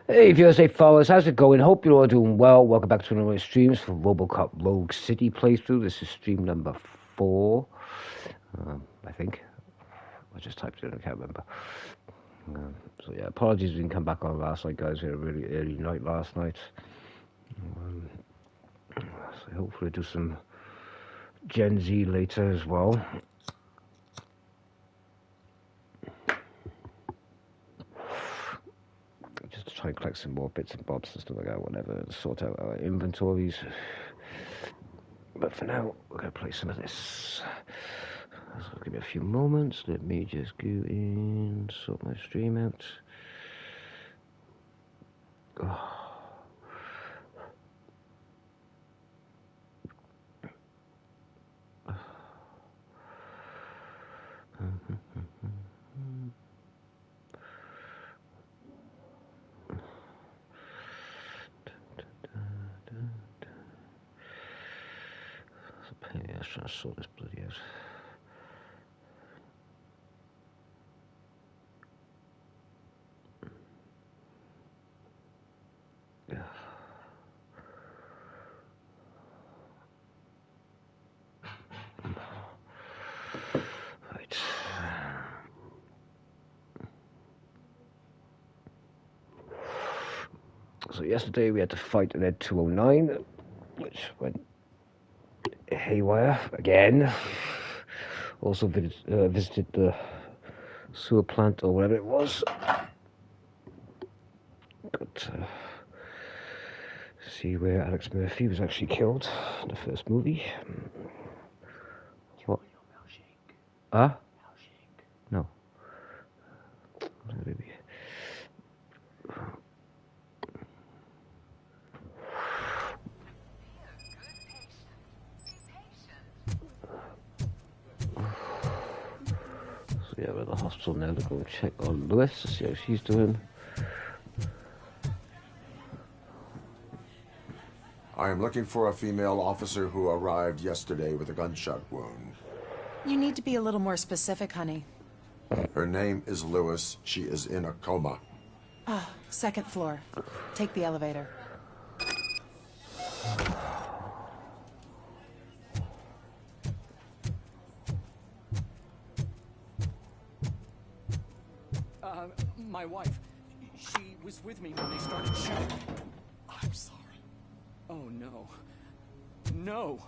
Hey viewers, hey followers, how's it going? Hope you're all doing well. Welcome back to another streams for Robocop Rogue City playthrough. This is stream number 4, I think. I just typed it in, I can't remember. So yeah, apologies we didn't come back on last night, guys. We had a really early night last night. So hopefully do some Gen Z later as well. Just to try and collect some more bits and bobs and stuff like that, whatever, and sort out our inventories. But for now, we're going to play some of this. So give me a few moments. Let me just go in, sort my stream out. Oh. I was trying to sort this bloody out. Right. So yesterday we had to fight an Ed 209, which went haywire again. Also visited the sewer plant or whatever it was. Got see where Alex Murphy was actually killed in the first movie. What? Huh? No. Maybe. So yeah, we're at the hospital now to go check on Lewis to see how she's doing. I am looking for a female officer who arrived yesterday with a gunshot wound. You need to be a little more specific, honey. Her name is Lewis. She is in a coma. Ah, second floor. Take the elevator. My wife. She was with me when they started shooting. I'm sorry. Oh, no. No!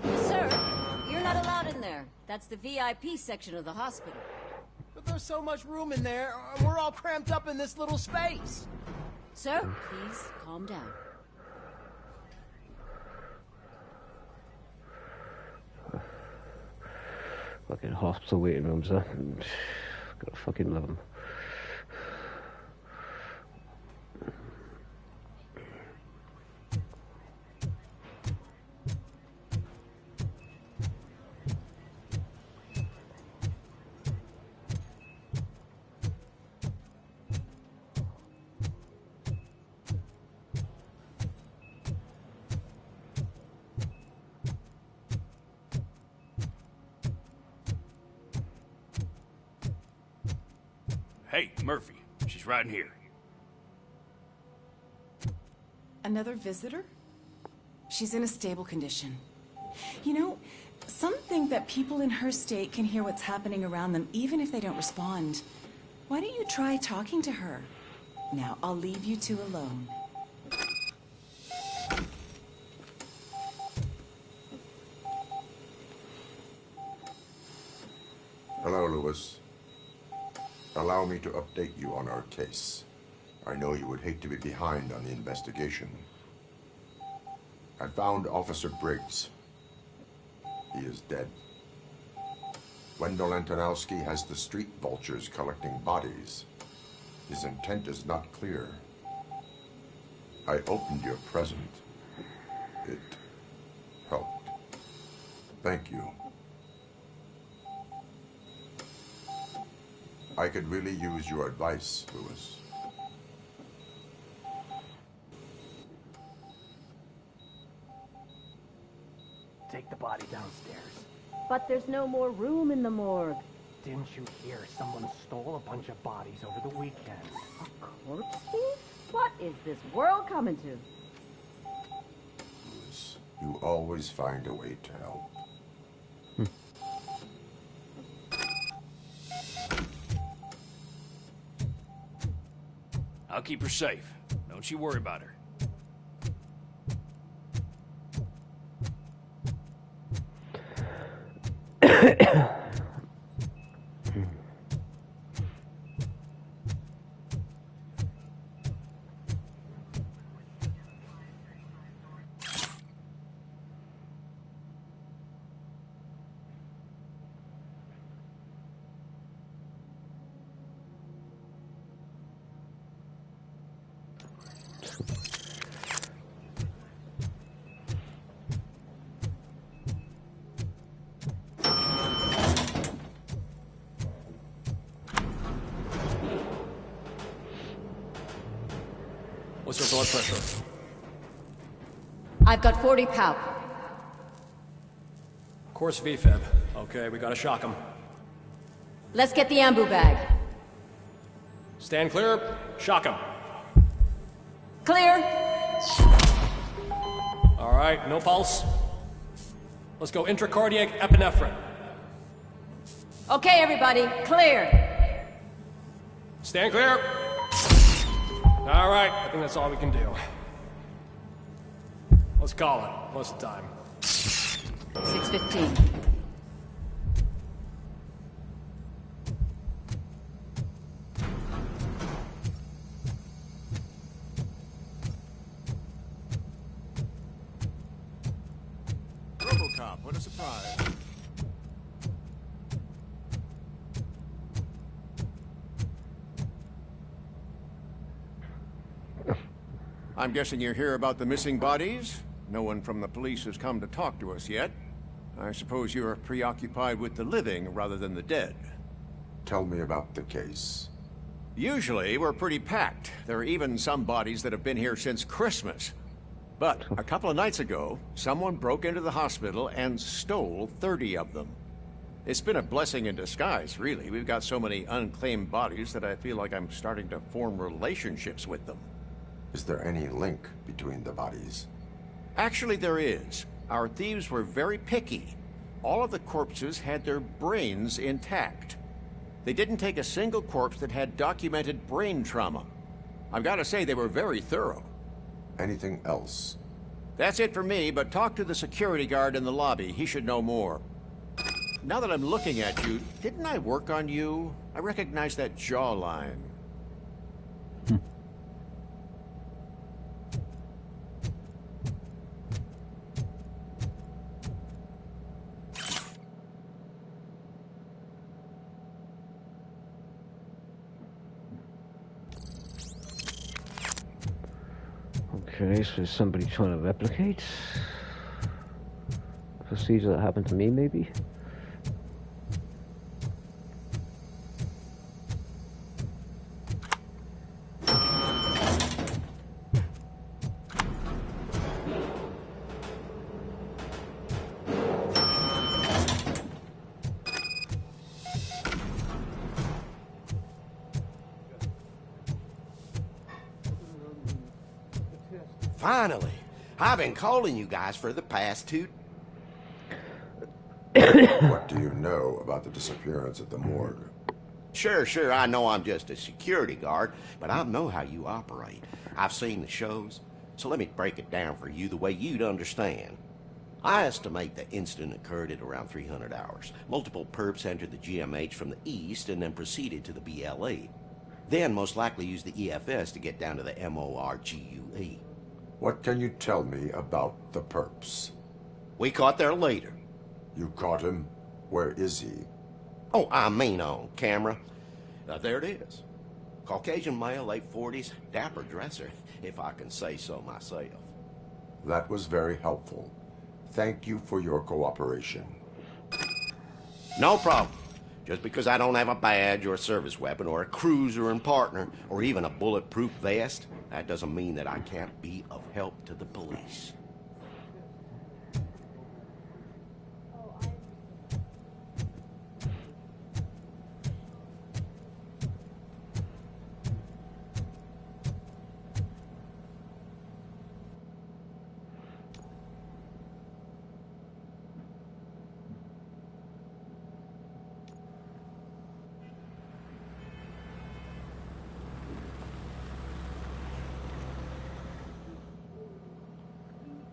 Sir, you're not allowed in there. That's the VIP section of the hospital. But there's so much room in there, we're all cramped up in this little space. Sir, please calm down. Fucking hospital waiting rooms, huh? Gotta fucking love them. Hey, Murphy. She's right in here. Another visitor? She's in a stable condition. You know, some think that people in her state can hear what's happening around them even if they don't respond. Why don't you try talking to her? Now, I'll leave you two alone. Hello, Lewis. Allow me to update you on our case. I know you would hate to be behind on the investigation. I found Officer Briggs. He is dead. Wendell Antonowski has the street vultures collecting bodies. His intent is not clear. I opened your present. It helped. Thank you. I could really use your advice, Lewis. take the body downstairs. But there's no more room in the morgue. Didn't you hear someone stole a bunch of bodies over the weekend? A corpse thief? What is this world coming to? Lewis, you always find a way to help. I'll keep her safe. Don't you worry about her. What's your blood pressure? I've got 40 pow. Course VFib. Okay, we gotta shock him. Let's get the ambu bag. Stand clear. Shock him. Clear. All right, no pulse. Let's go intracardiac epinephrine. Okay, everybody, clear. Stand clear. All right, I think that's all we can do. Let's call it. What's the time? 6:15. Robocop, what a surprise. I'm guessing you're here about the missing bodies? No one from the police has come to talk to us yet. I suppose you're preoccupied with the living rather than the dead. Tell me about the case. Usually, we're pretty packed. There are even some bodies that have been here since Christmas. But a couple of nights ago, someone broke into the hospital and stole 30 of them. It's been a blessing in disguise, really. We've got so many unclaimed bodies that I feel like I'm starting to form relationships with them. Is there any link between the bodies? Actually, there is. Our thieves were very picky. All of the corpses had their brains intact. They didn't take a single corpse that had documented brain trauma. I've got to say, they were very thorough. Anything else? That's it for me, but talk to the security guard in the lobby. He should know more. Now that I'm looking at you, didn't I work on you? I recognize that jawline. Okay, so there's somebody trying to replicate a procedure that happened to me, maybe? Finally. I've been calling you guys for the past 2... What do you know about the disappearance at the morgue? Sure, I know I'm just a security guard, but I know how you operate. I've seen the shows, so let me break it down for you the way you'd understand. I estimate the incident occurred at around 300 hours. Multiple perps entered the GMH from the east and then proceeded to the BLE. Then most likely used the EFS to get down to the MORGUE. What can you tell me about the perps? We caught their leader. You caught him? Where is he? Oh, I mean on camera. There it is. Caucasian male, late 40s, dapper dresser, if I can say so myself. That was very helpful. Thank you for your cooperation. No problem. Just because I don't have a badge or a service weapon or a cruiser and partner or even a bulletproof vest, that doesn't mean that I can't be of help to the police.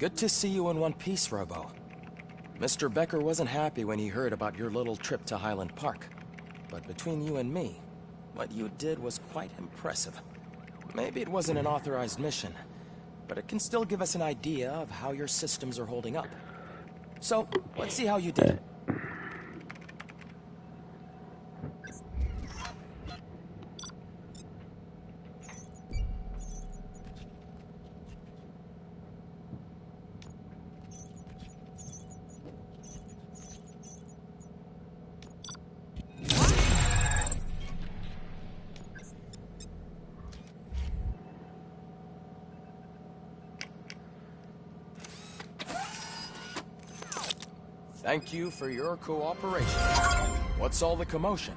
Good to see you in one piece, Robo. Mr. Becker wasn't happy when he heard about your little trip to Highland Park. But between you and me, what you did was quite impressive. Maybe it wasn't an authorized mission, but it can still give us an idea of how your systems are holding up. So, let's see how you did. Thank you for your cooperation. What's all the commotion?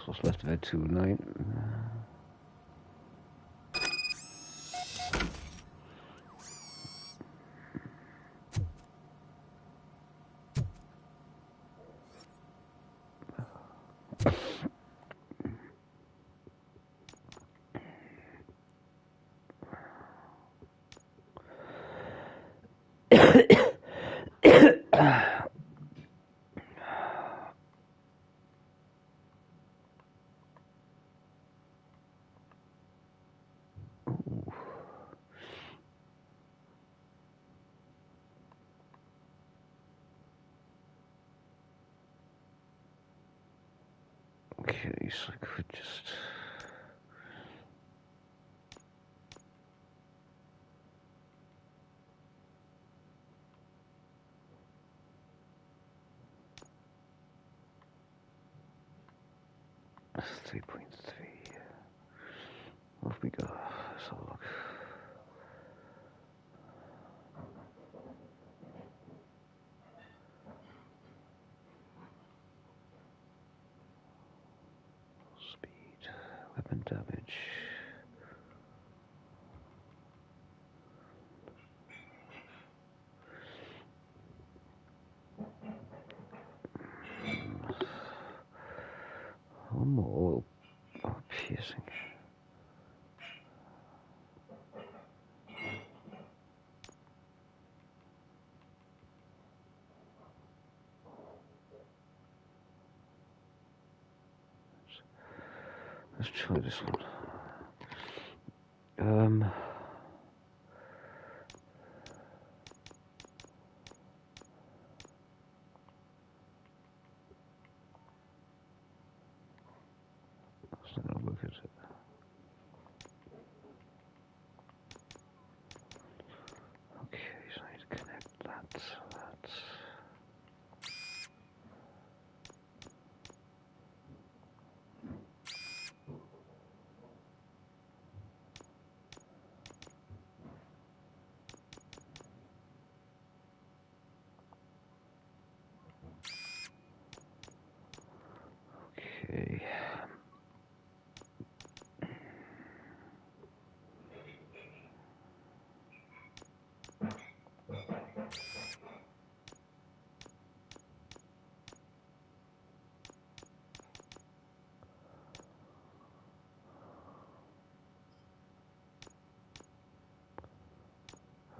What's left of it tonight? Okay, so I could just... That's 3.3. Off we go. Let's have a look. Speed, weapon damage. One more. Oh, piercing. Let's try this one. That's not gonna work, is it? Okay, so I need to connect that to that. Okay.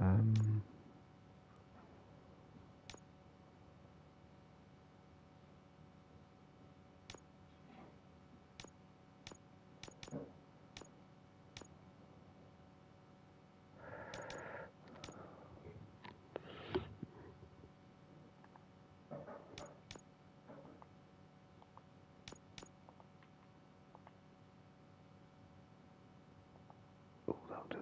Um, oh, that'll do.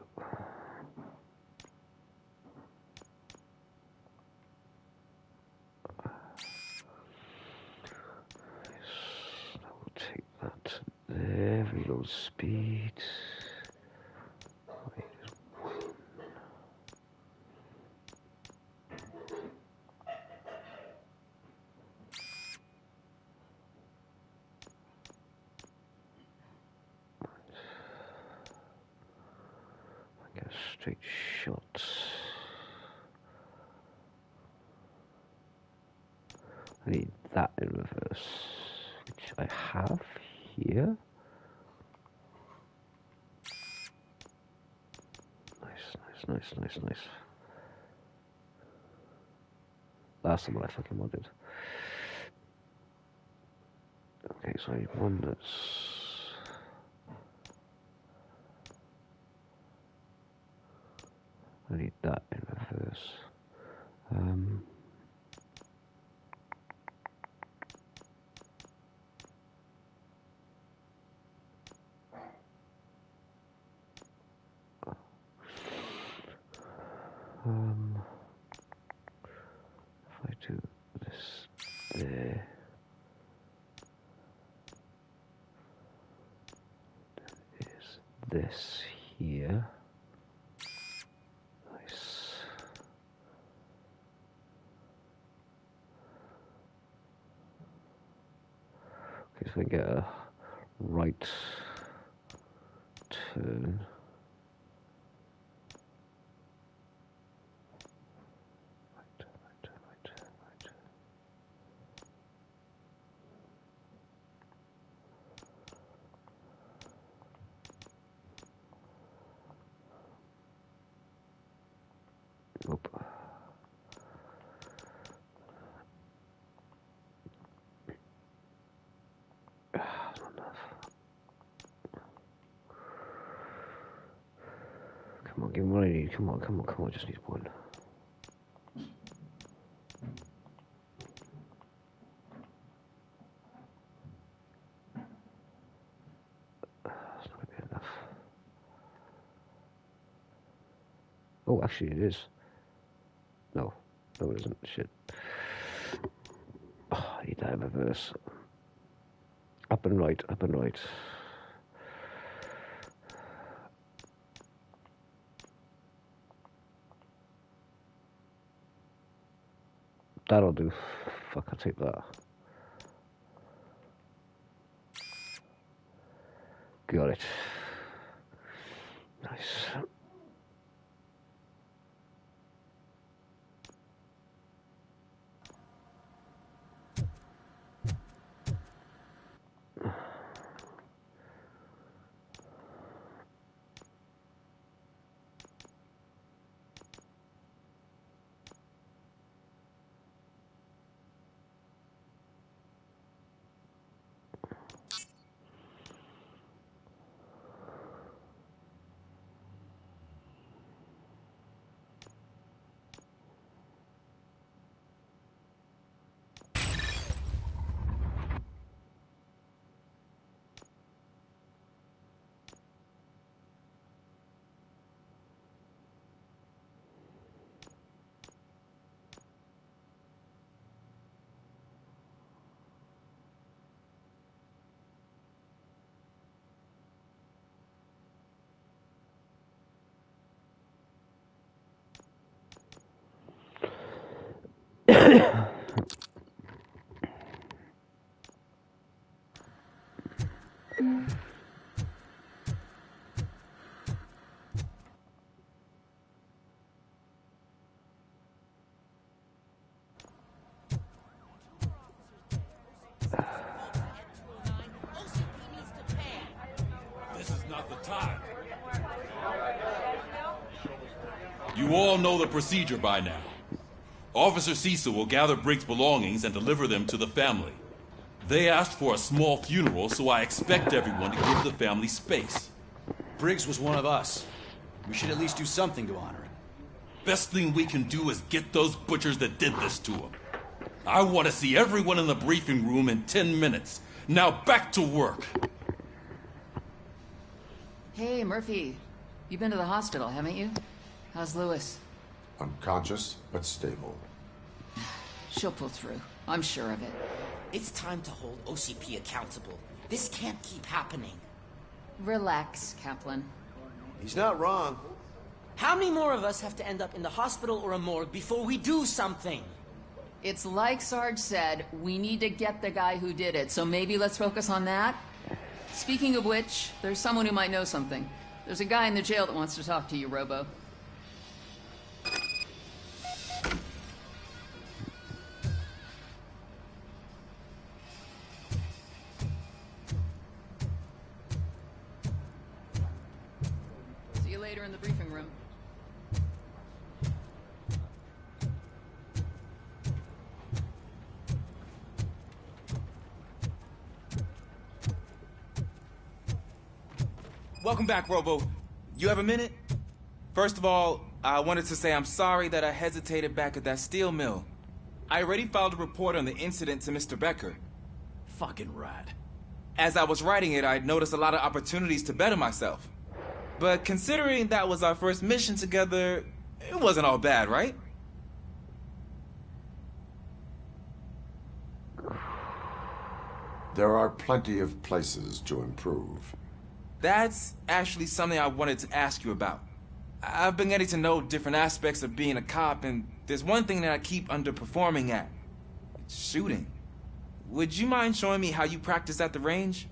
Yes, I will take that there. Reload speed. Wait, there's one. straight shot. I need that in reverse, which I have here. Nice. That's the one I fucking wanted. Okay, so I need one that's... I need that in reverse. If I do this there, then is this here. Nice. Okay, so I get a right turn. Nope. Not enough. Come on, give me what I need. Come on, just need one. That's not good enough. Oh, actually it is. No, it isn't. Shit. Oh, I need that in reverse. Up and right. That'll do. Fuck, I'll take that. Got it. Nice. You all know the procedure by now. Officer Cecil will gather Briggs' belongings and deliver them to the family. They asked for a small funeral, so I expect everyone to give the family space. Briggs was one of us. We should at least do something to honor him. Best thing we can do is get those butchers that did this to him. I want to see everyone in the briefing room in 10 minutes. Now back to work. Hey, Murphy. You've been to the hospital, haven't you? How's Lewis? Unconscious, but stable. She'll pull through. I'm sure of it. It's time to hold OCP accountable. This can't keep happening. Relax, Kaplan. He's not wrong. How many more of us have to end up in the hospital or a morgue before we do something? It's like Sarge said, we need to get the guy who did it, so maybe let's focus on that? Speaking of which, there's someone who might know something. There's a guy in the jail that wants to talk to you, Robo. briefing room. Welcome back, Robo. You have a minute? First of all, I wanted to say I'm sorry that I hesitated back at that steel mill. I already filed a report on the incident to Mr. Becker. Fucking rat. As I was writing it, I noticed a lot of opportunities to better myself. But considering that was our first mission together, it wasn't all bad, right? There are plenty of places to improve. That's actually something I wanted to ask you about. I've been getting to know different aspects of being a cop, and there's one thing that I keep underperforming at. It's shooting. Would you mind showing me how you practice at the range?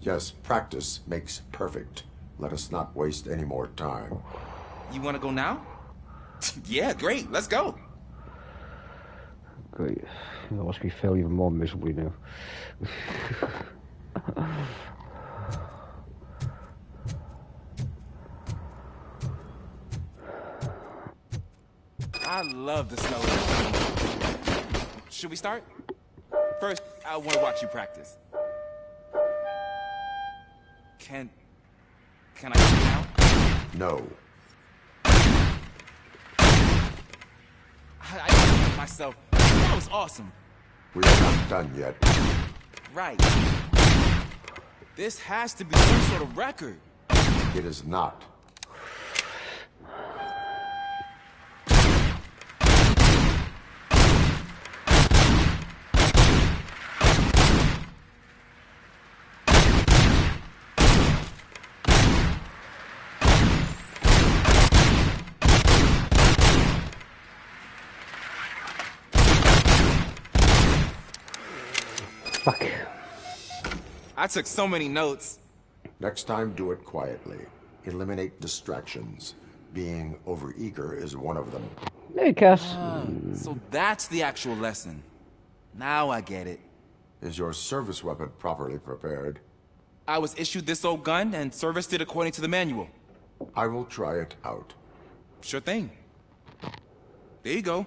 Yes, practice makes perfect. Let us not waste any more time. You want to go now? Yeah, great. Let's go. Great. That must me feel even more miserably now. I love the smell of it. Should we start? First, I want to watch you practice. Can I go now? No. I did myself. That was awesome. We are not done yet. Right. This has to be some sort of record. It is not. Fuck. I took so many notes. Next time, do it quietly. Eliminate distractions. Being overeager is one of them. Hey, Cass. So that's the actual lesson. Now I get it. Is your service weapon properly prepared? I was issued this old gun and serviced it according to the manual. I will try it out. Sure thing. There you go.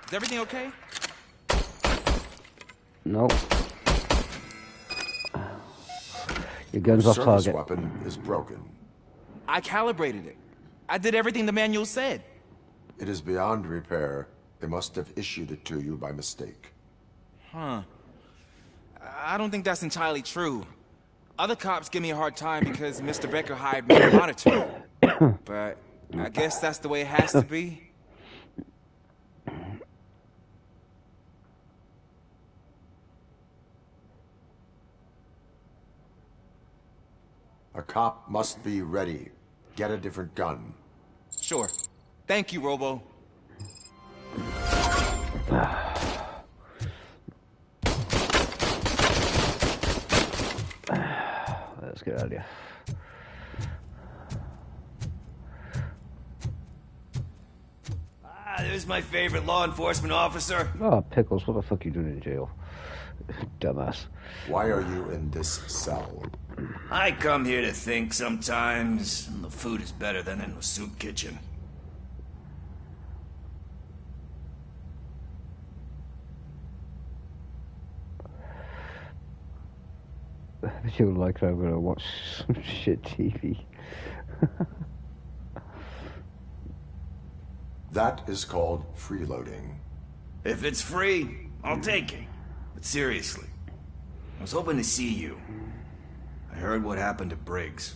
Is everything okay? No. Your gun's off Service target. weapon is broken. I calibrated it. I did everything the manual said. It is beyond repair. They must have issued it to you by mistake. Huh. I don't think that's entirely true. Other cops give me a hard time because Mr. Becker hired me to monitor it. But I guess that's the way it has to be. A cop must be ready. Get a different gun. Sure. Thank you, Robo. Let's get out of here. There's my favorite law enforcement officer. Oh, Pickles, what the fuck are you doing in jail? Dumbass. Why are you in this cell? I come here to think sometimes, and the food is better than in the soup kitchen. You like I'm gonna watch some shit TV. That is called freeloading. If it's free, I'll take it. But seriously, I was hoping to see you. I heard what happened to Briggs.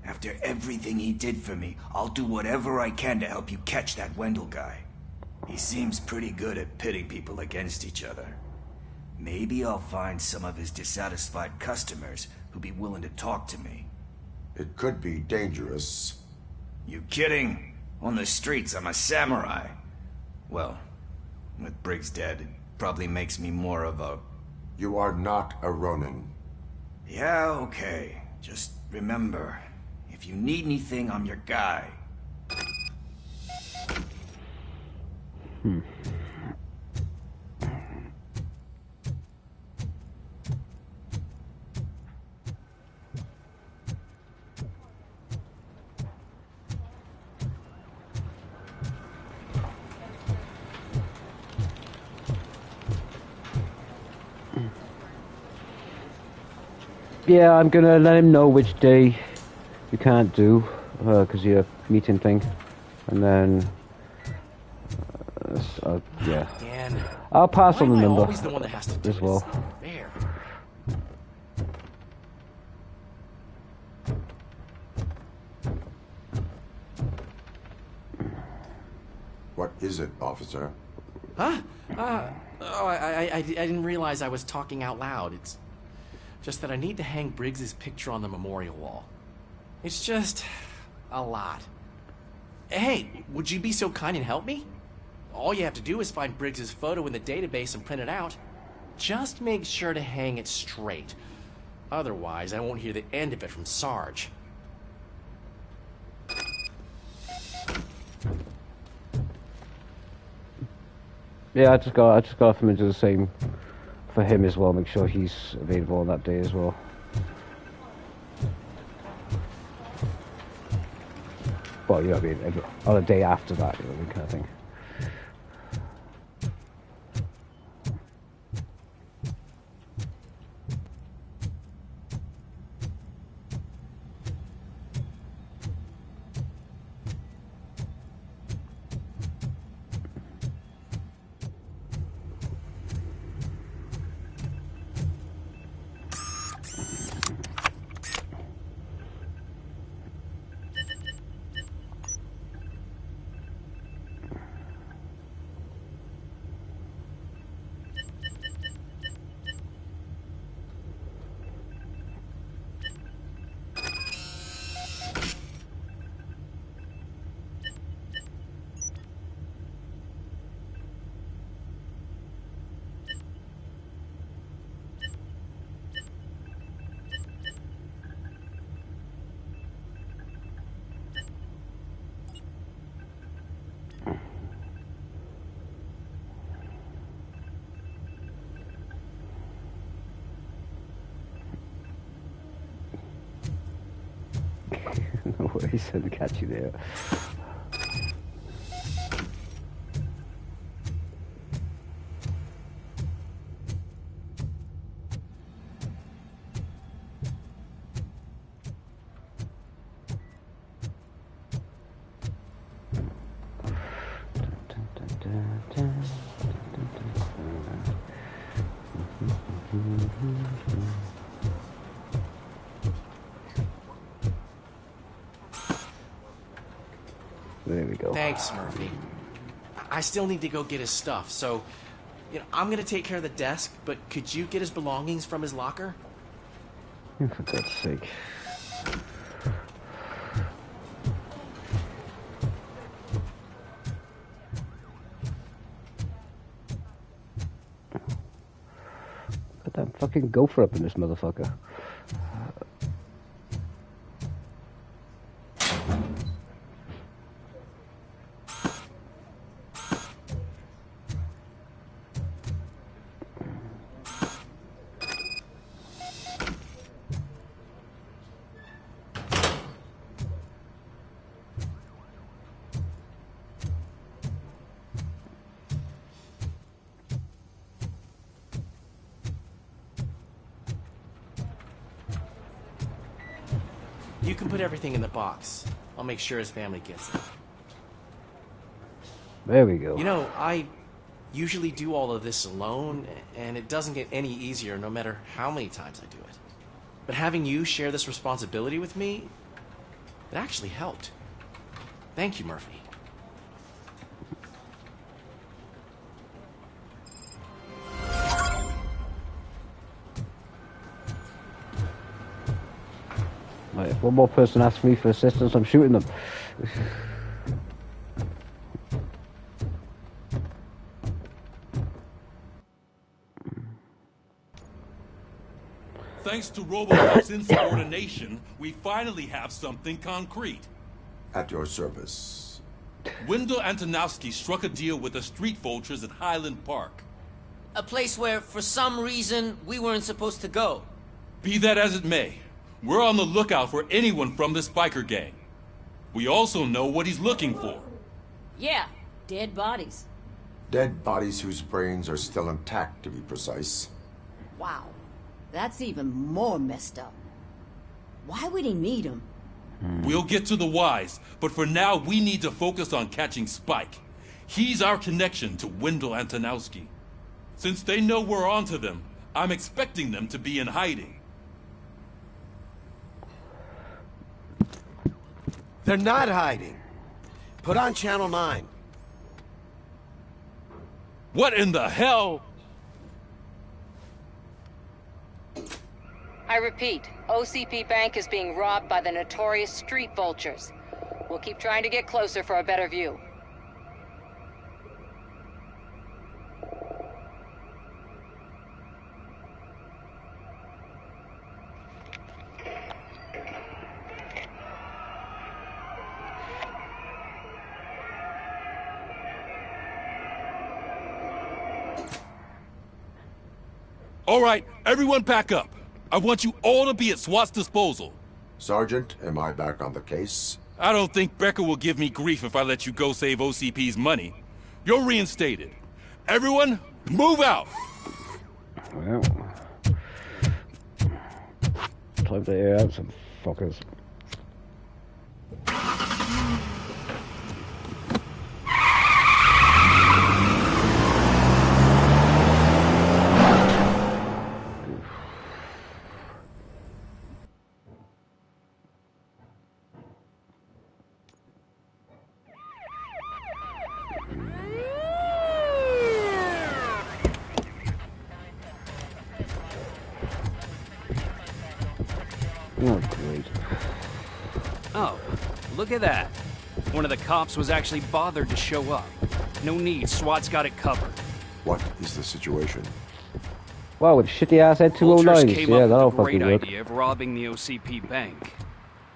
After everything he did for me, I'll do whatever I can to help you catch that Wendell guy. He seems pretty good at pitting people against each other. Maybe I'll find some of his dissatisfied customers who'd be willing to talk to me. It could be dangerous. You kidding? On the streets, I'm a samurai. Well, with Briggs dead, it probably makes me more of a You are not a Ronin. Yeah, okay. Just remember, if you need anything, I'm your guy. Yeah, I'm gonna let him know which day you can't do, because your meeting thing, and then, yeah. Dan, I'll pass why on the am I number always the one that has to do as it? well. It's not fair. What is it, officer? Huh? I didn't realize I was talking out loud. It's just that I need to hang Briggs's picture on the memorial wall. It's just a lot. Hey, would you be so kind and help me? All you have to do is find Briggs's photo in the database and print it out. Just make sure to hang it straight. Otherwise, I won't hear the end of it from Sarge. Yeah, I just got him to do the same for him as well. Make sure he's available on that day as well. Well, you know what I mean, on a day after that, you know, kind of thing. No worries, I'll catch you there. There we go. Thanks, Murphy. I still need to go get his stuff, so I'm gonna take care of the desk, but could you get his belongings from his locker? For God's sake. Put that fucking gopher up in this motherfucker. You can put everything in the box. I'll make sure his family gets it. There we go. You know, I usually do all of this alone, and it doesn't get any easier no matter how many times I do it. But having you share this responsibility with me, it actually helped. Thank you, Murphy. Right, if one more person asks me for assistance, I'm shooting them. Thanks to Robocop's insubordination, we finally have something concrete. At your service. Wendell Antonowski struck a deal with the street vultures at Highland Park. A place where, for some reason, we weren't supposed to go. Be that as it may, we're on the lookout for anyone from this biker gang. We also know what he's looking for. Yeah, dead bodies. Dead bodies whose brains are still intact, to be precise. Wow, that's even more messed up. Why would he need them? We'll get to the whys, but for now we need to focus on catching Spike. He's our connection to Wendell Antonowski. Since they know we're onto them, I'm expecting them to be in hiding. They're not hiding. Put on Channel 9. What in the hell? I repeat, OCP Bank is being robbed by the notorious street vultures. We'll keep trying to get closer for a better view. All right, everyone pack up. I want you all to be at SWAT's disposal. Sergeant, am I back on the case? I don't think Becker will give me grief if I let you go save OCP's money. You're reinstated. Everyone, move out! Well, time to air out some fuckers. Oh, great. Oh, look at that. One of the cops was actually bothered to show up. No need, SWAT's got it covered. What is the situation? Wow, with shitty ass head Vultures 209s. came Yeah, up that'll with the great fucking work. idea of robbing the OCP bank.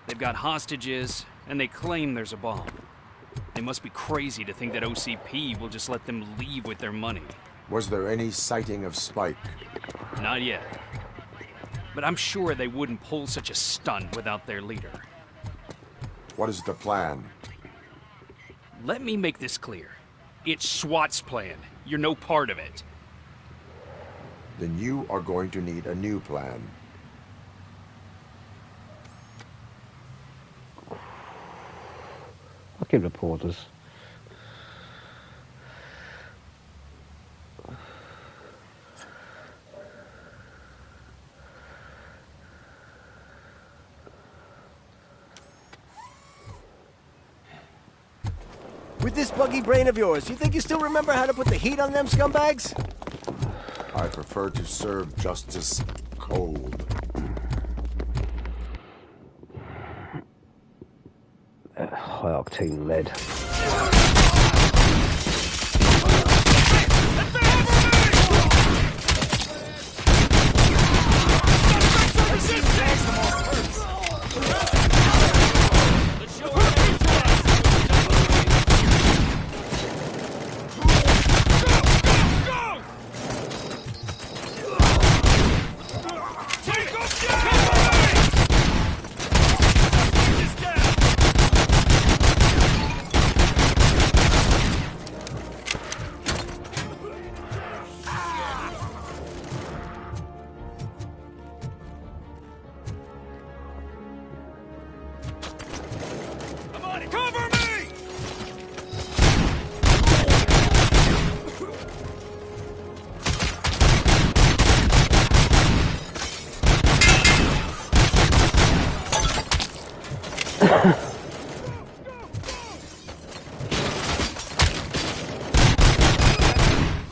They've got hostages, and they claim there's a bomb. They must be crazy to think that OCP will just let them leave with their money. Was there any sighting of Spike? Not yet. But I'm sure they wouldn't pull such a stunt without their leader. What is the plan? Let me make this clear. It's SWAT's plan. You're no part of it. Then you are going to need a new plan. Fucking reporters. With this buggy brain of yours, you think you still remember how to put the heat on them scumbags? I prefer to serve justice cold. High octane lead.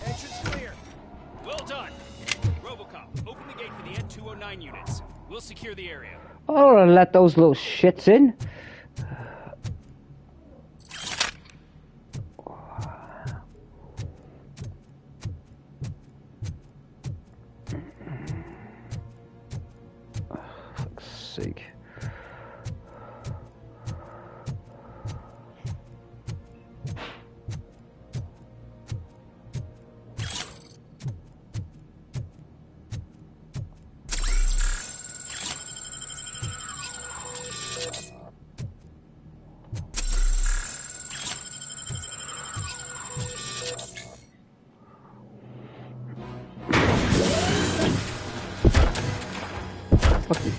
Entrance clear. Well done. Robocop, open the gate for the N209 units. We'll secure the area. I don't want to let those little shits in.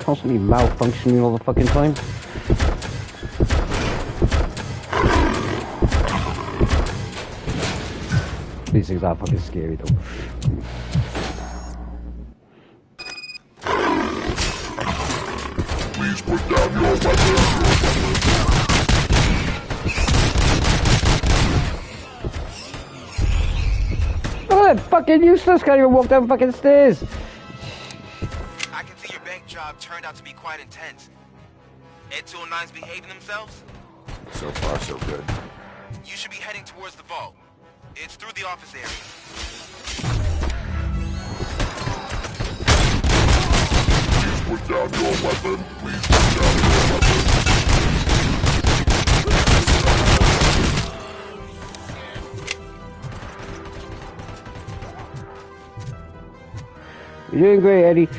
constantly malfunctioning all the fucking time. These things are fucking scary though. Please put down your weapon. Oh, that fucking useless! Can't even walk down fucking stairs. I can see your bank job turned out to be quite intense. Ed 209's behaving themselves? So far, so good. You should be heading towards the vault. It's through the office area. Please put down your weapon. Please put down your weapon. You're doing great, Eddie.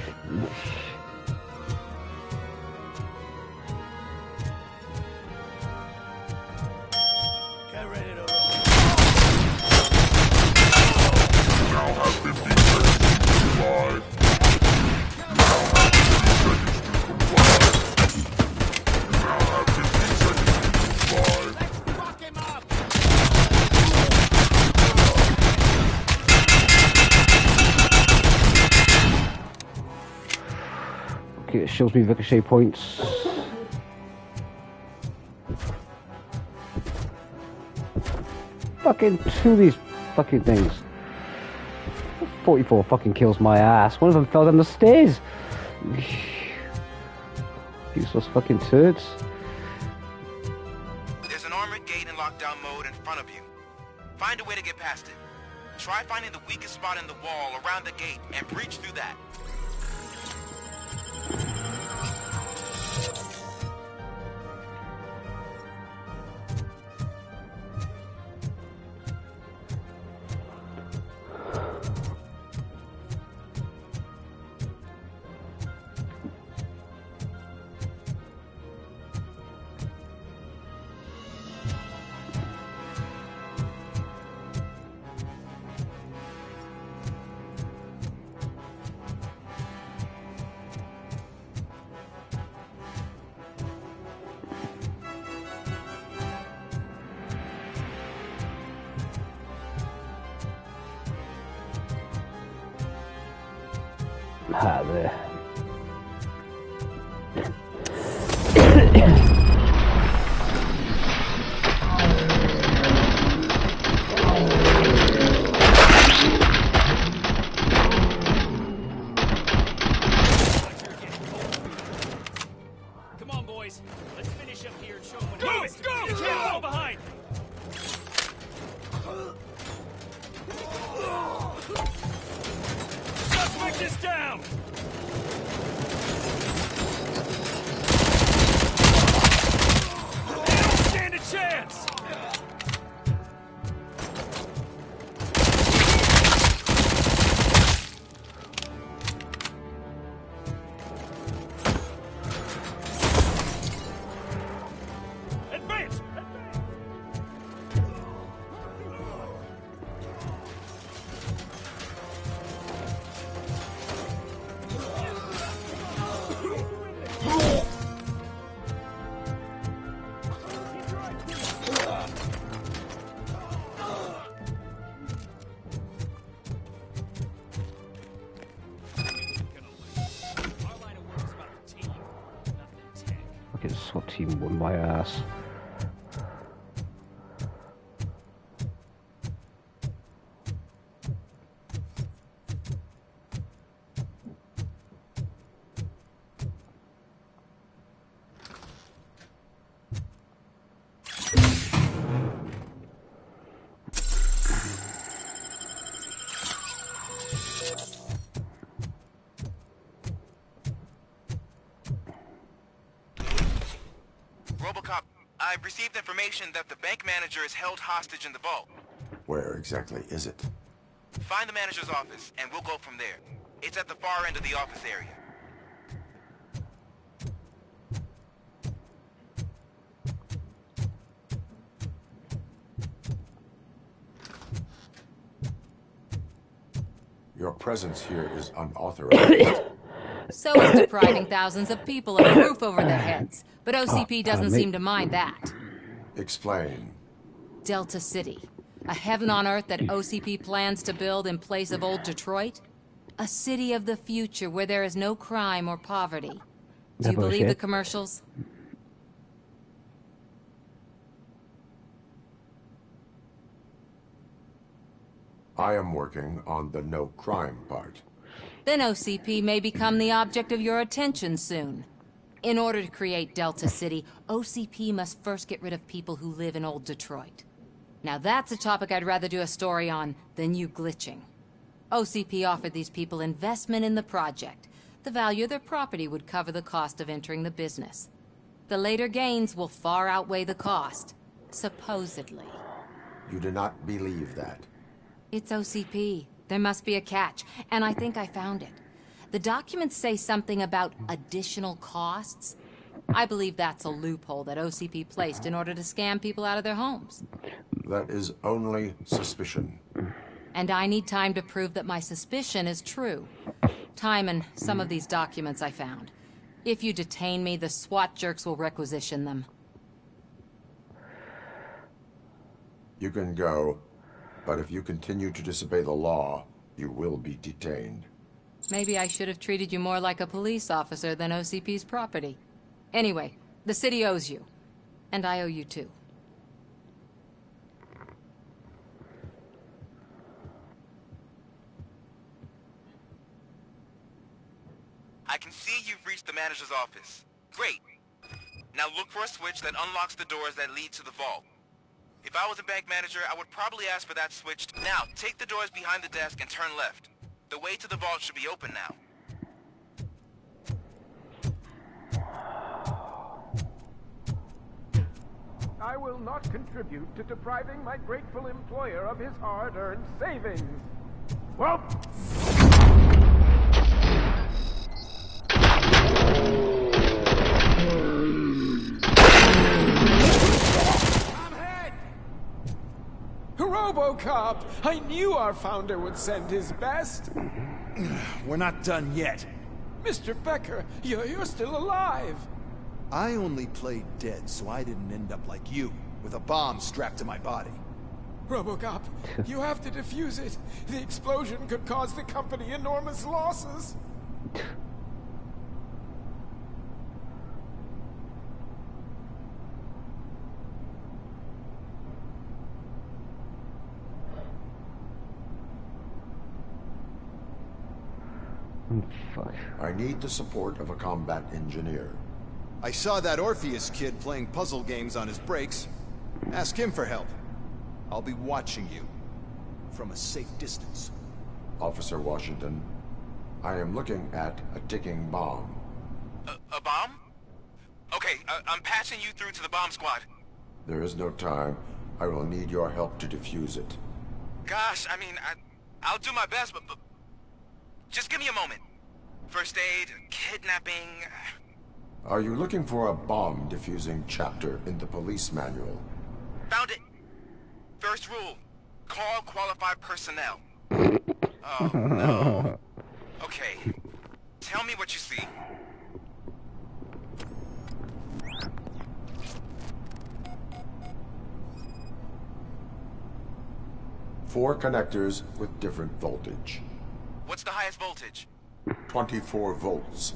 Okay, it shows me ricochet points. Fucking two of these fucking things. 44 fucking kills my ass. One of them fell down the stairs. Useless fucking turds. There's an armored gate in lockdown mode in front of you. Find a way to get past it. Try finding the weakest spot in the wall around the gate and breach through that. Ah, there. Come on, boys. Let's finish up here and show them what it is. Go! You can't fall behind! Suspect is down! They don't stand a chance! Advance! Fucking SWAT team won my ass. Robocop, I've received information that the bank manager is held hostage in the vault. Where exactly is it? Find the manager's office, and we'll go from there. It's at the far end of the office area. Your presence here is unauthorized. So is depriving thousands of people of a roof over their heads. But OCP doesn't seem to mind that. Explain. Delta City. A heaven on earth that OCP plans to build in place of old Detroit? A city of the future where there is no crime or poverty. Do you believe the commercials? I am working on the no crime part. Then OCP may become the object of your attention soon. In order to create Delta City, OCP must first get rid of people who live in old Detroit. Now that's a topic I'd rather do a story on than you glitching. OCP offered these people investment in the project. The value of their property would cover the cost of entering the business. The later gains will far outweigh the cost, supposedly. You do not believe that? It's OCP. There must be a catch, and I think I found it. The documents say something about additional costs. I believe that's a loophole that OCP placed in order to scam people out of their homes. That is only suspicion. And I need time to prove that my suspicion is true. Time and some of these documents I found. If you detain me, the SWAT jerks will requisition them. You can go, but if you continue to disobey the law, you will be detained. Maybe I should have treated you more like a police officer than OCP's property. Anyway, the city owes you. And I owe you too. I can see you've reached the manager's office. Great. Now look for a switch that unlocks the doors that lead to the vault. If I was a bank manager, I would probably ask for that switched. Now, take the doors behind the desk and turn left. The way to the vault should be open now. I will not contribute to depriving my grateful employer of his hard-earned savings. Well... Robocop! I knew our founder would send his best. We're not done yet. Mr. Becker, you're still alive. I only played dead so I didn't end up like you, with a bomb strapped to my body. Robocop, you have to defuse it. The explosion could cause the company enormous losses. Fuck. I need the support of a combat engineer. I saw that Orpheus kid playing puzzle games on his breaks. Ask him for help. I'll be watching you. From a safe distance. Officer Washington, I am looking at a ticking bomb. A bomb? Okay, I'm passing you through to the bomb squad. There is no time. I will need your help to defuse it. Gosh, I mean, I'll do my best, but just give me a moment. First aid, kidnapping... Are you looking for a bomb defusing chapter in the police manual? Found it. First rule, call qualified personnel. Oh, no. Okay, tell me what you see. Four connectors with different voltage. What's the highest voltage? 24 volts.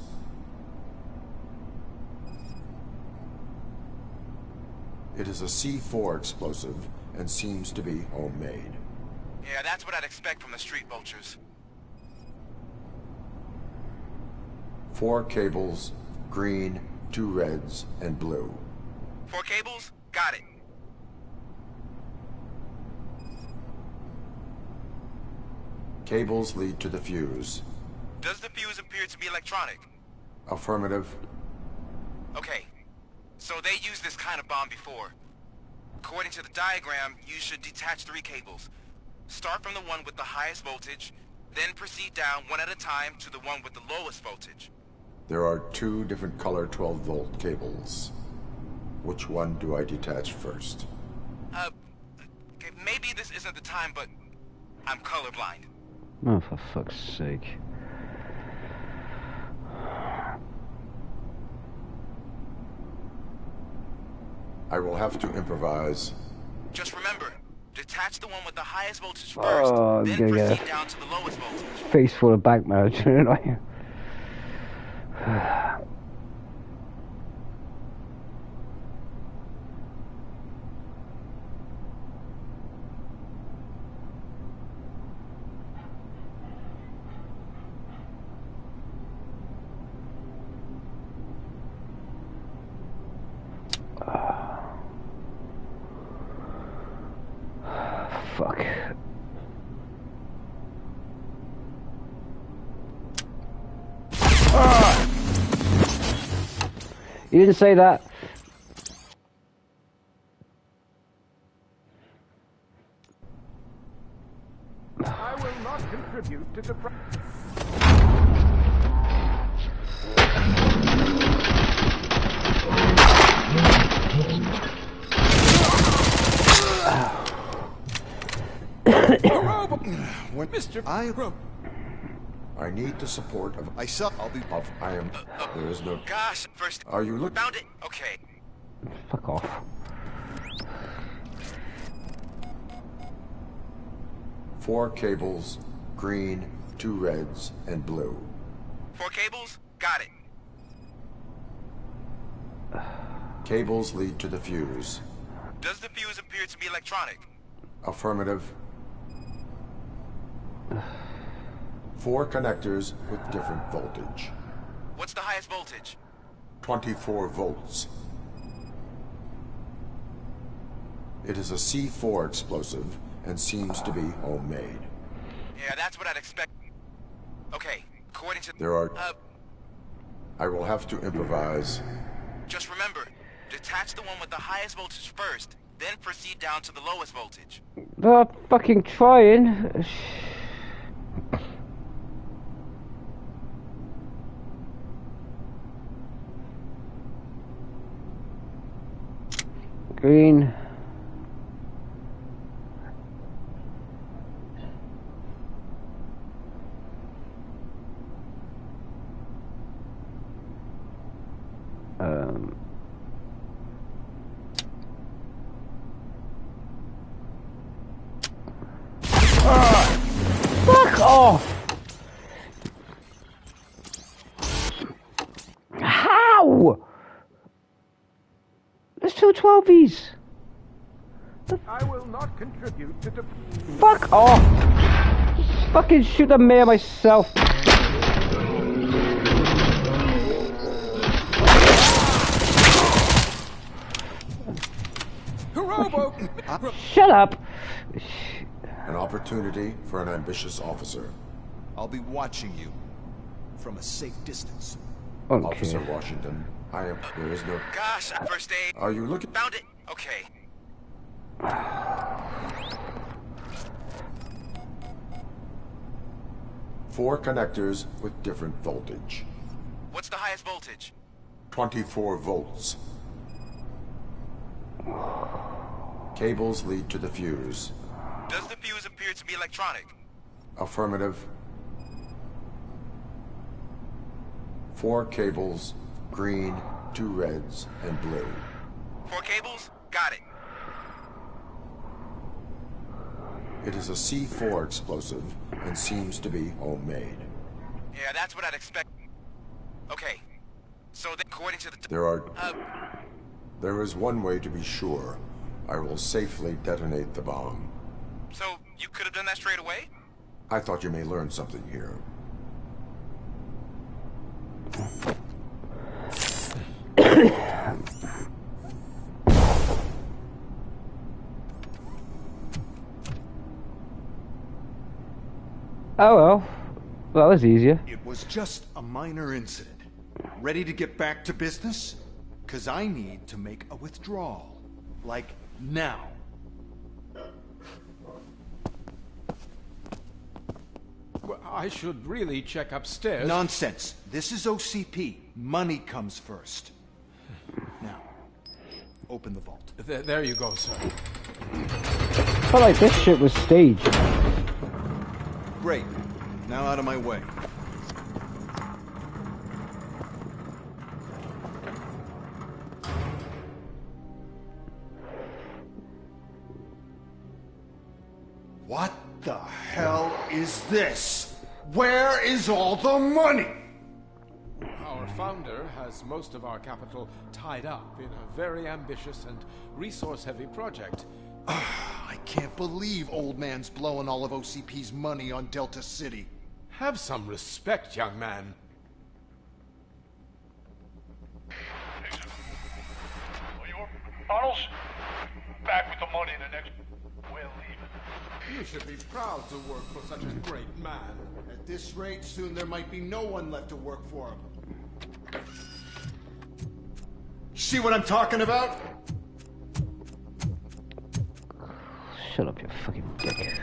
It is a C4 explosive and seems to be homemade. Yeah, that's what I'd expect from the street vultures. 4 cables, green, 2 reds, and blue. 4 cables? Got it. Cables lead to the fuse. Does the fuse appear to be electronic? Affirmative. Okay. So they used this kind of bomb before. According to the diagram, you should detach 3 cables. Start from the one with the highest voltage, then proceed down one at a time to the one with the lowest voltage. There are 2 different color 12-volt cables. Which one do I detach first? Okay, maybe this isn't the time, but I'm colorblind. Oh, for fuck's sake. I will have to improvise. Just remember, detach the one with the highest voltage first, Oh, I'm then gonna get proceed down to the lowest voltage. a face full of bank manager, aren't I? Fuck. You didn't say that. I will not contribute to When Mr. I need the support of. I'll be. I am. There is no. Gosh, first. Are you looking? Found it. Okay. Fuck off. Four cables, green, 2 reds, and blue. 4 cables. Got it. Cables lead to the fuse. Does the fuse appear to be electronic? Affirmative. 4 connectors with different voltage. What's the highest voltage? 24 volts. It is a C4 explosive and seems to be homemade. Yeah, that's what I'd expect. Okay, according to... There are... I will have to improvise. Just remember, detach the one with the highest voltage first, then proceed down to the lowest voltage. They're fucking trying. Green. Fuck off! How? There's 2 12s. I will not contribute to Fuck off! Fucking shoot the mayor myself. Shut up! An opportunity for an ambitious officer. I'll be watching you from a safe distance. Okay. Officer Washington, I am. There is no. Gosh, first aid. Are you looking? Found it. Okay. Four connectors with different voltage. What's the highest voltage? 24 volts. Cables lead to the fuse. Does the fuse appear to be electronic? Affirmative. 4 cables, green, 2 reds, and blue. 4 cables? Got it. It is a C4 explosive and seems to be homemade. Yeah, that's what I'd expect. Okay. So then, according to the... There is one way to be sure. I will safely detonate the bomb. So, you could have done that straight away? I thought you may learn something here. Oh well. That was easier. It was just a minor incident. Ready to get back to business? 'Cause I need to make a withdrawal. Like, now. Well, I should really check upstairs. Nonsense. This is OCP. Money comes first. Now, open the vault. There you go, sir. I felt like this shit was staged. Great. Now out of my way. hell is this? Where is all the money? Our founder has most of our capital tied up in a very ambitious and resource-heavy project. I can't believe old man's blowing all of OCP's money on Delta City. Have some respect, young man. Tunnels? Back with the money in the next... We're leaving. You should be proud to work for such a great man. At this rate, soon there might be no one left to work for him. See what I'm talking about? Shut up, you fucking dick.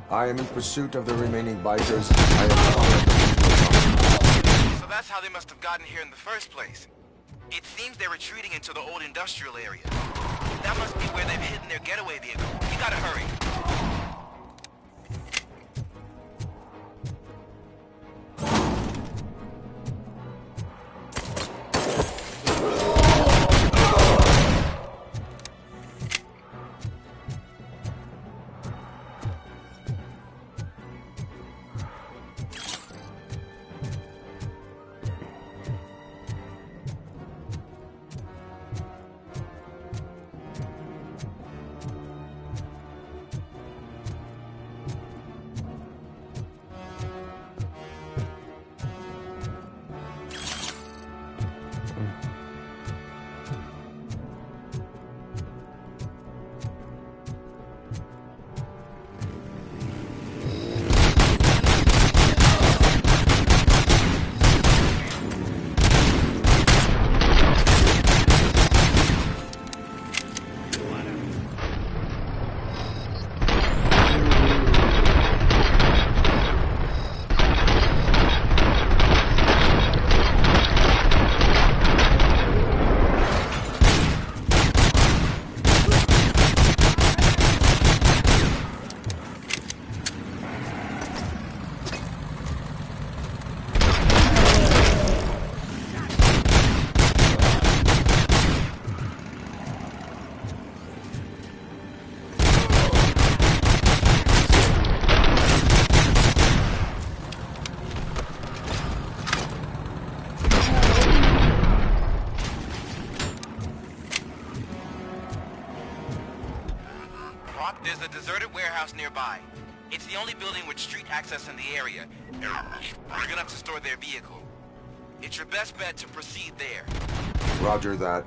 I am in pursuit of the remaining bikers. So that's how they must have gotten here in the first place. It seems they're retreating into the old industrial area. That must be where they've hidden their getaway vehicle. You gotta hurry. There's a deserted warehouse nearby. It's the only building with street access in the area. They're gonna have to store their vehicle. It's your best bet to proceed there. Roger that.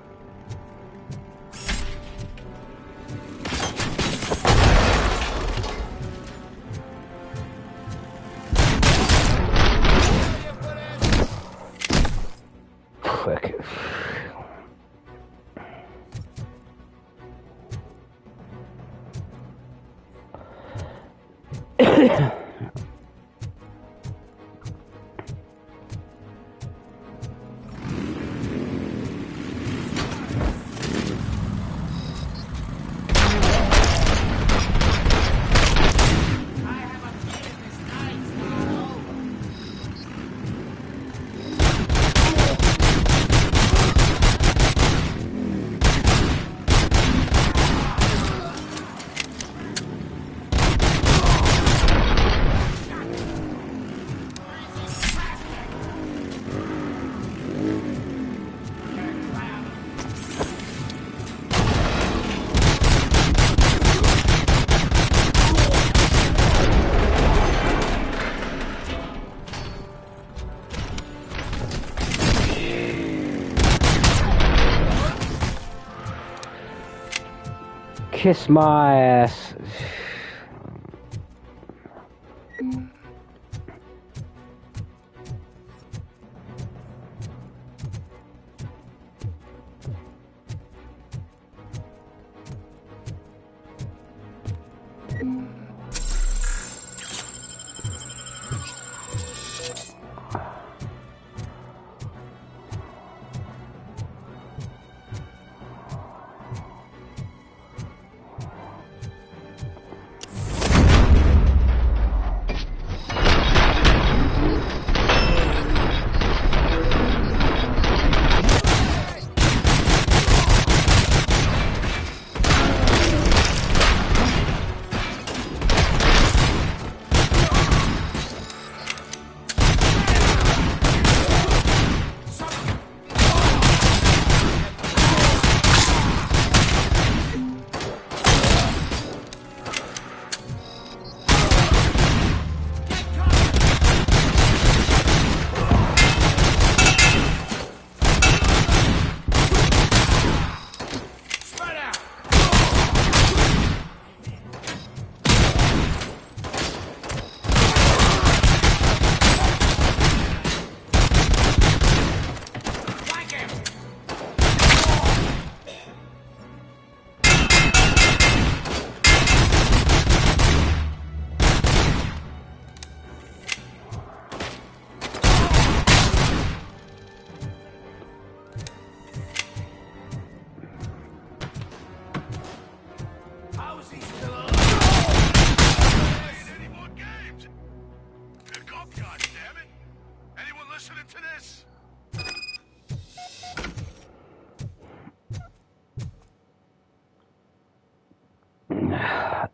Kiss my ass.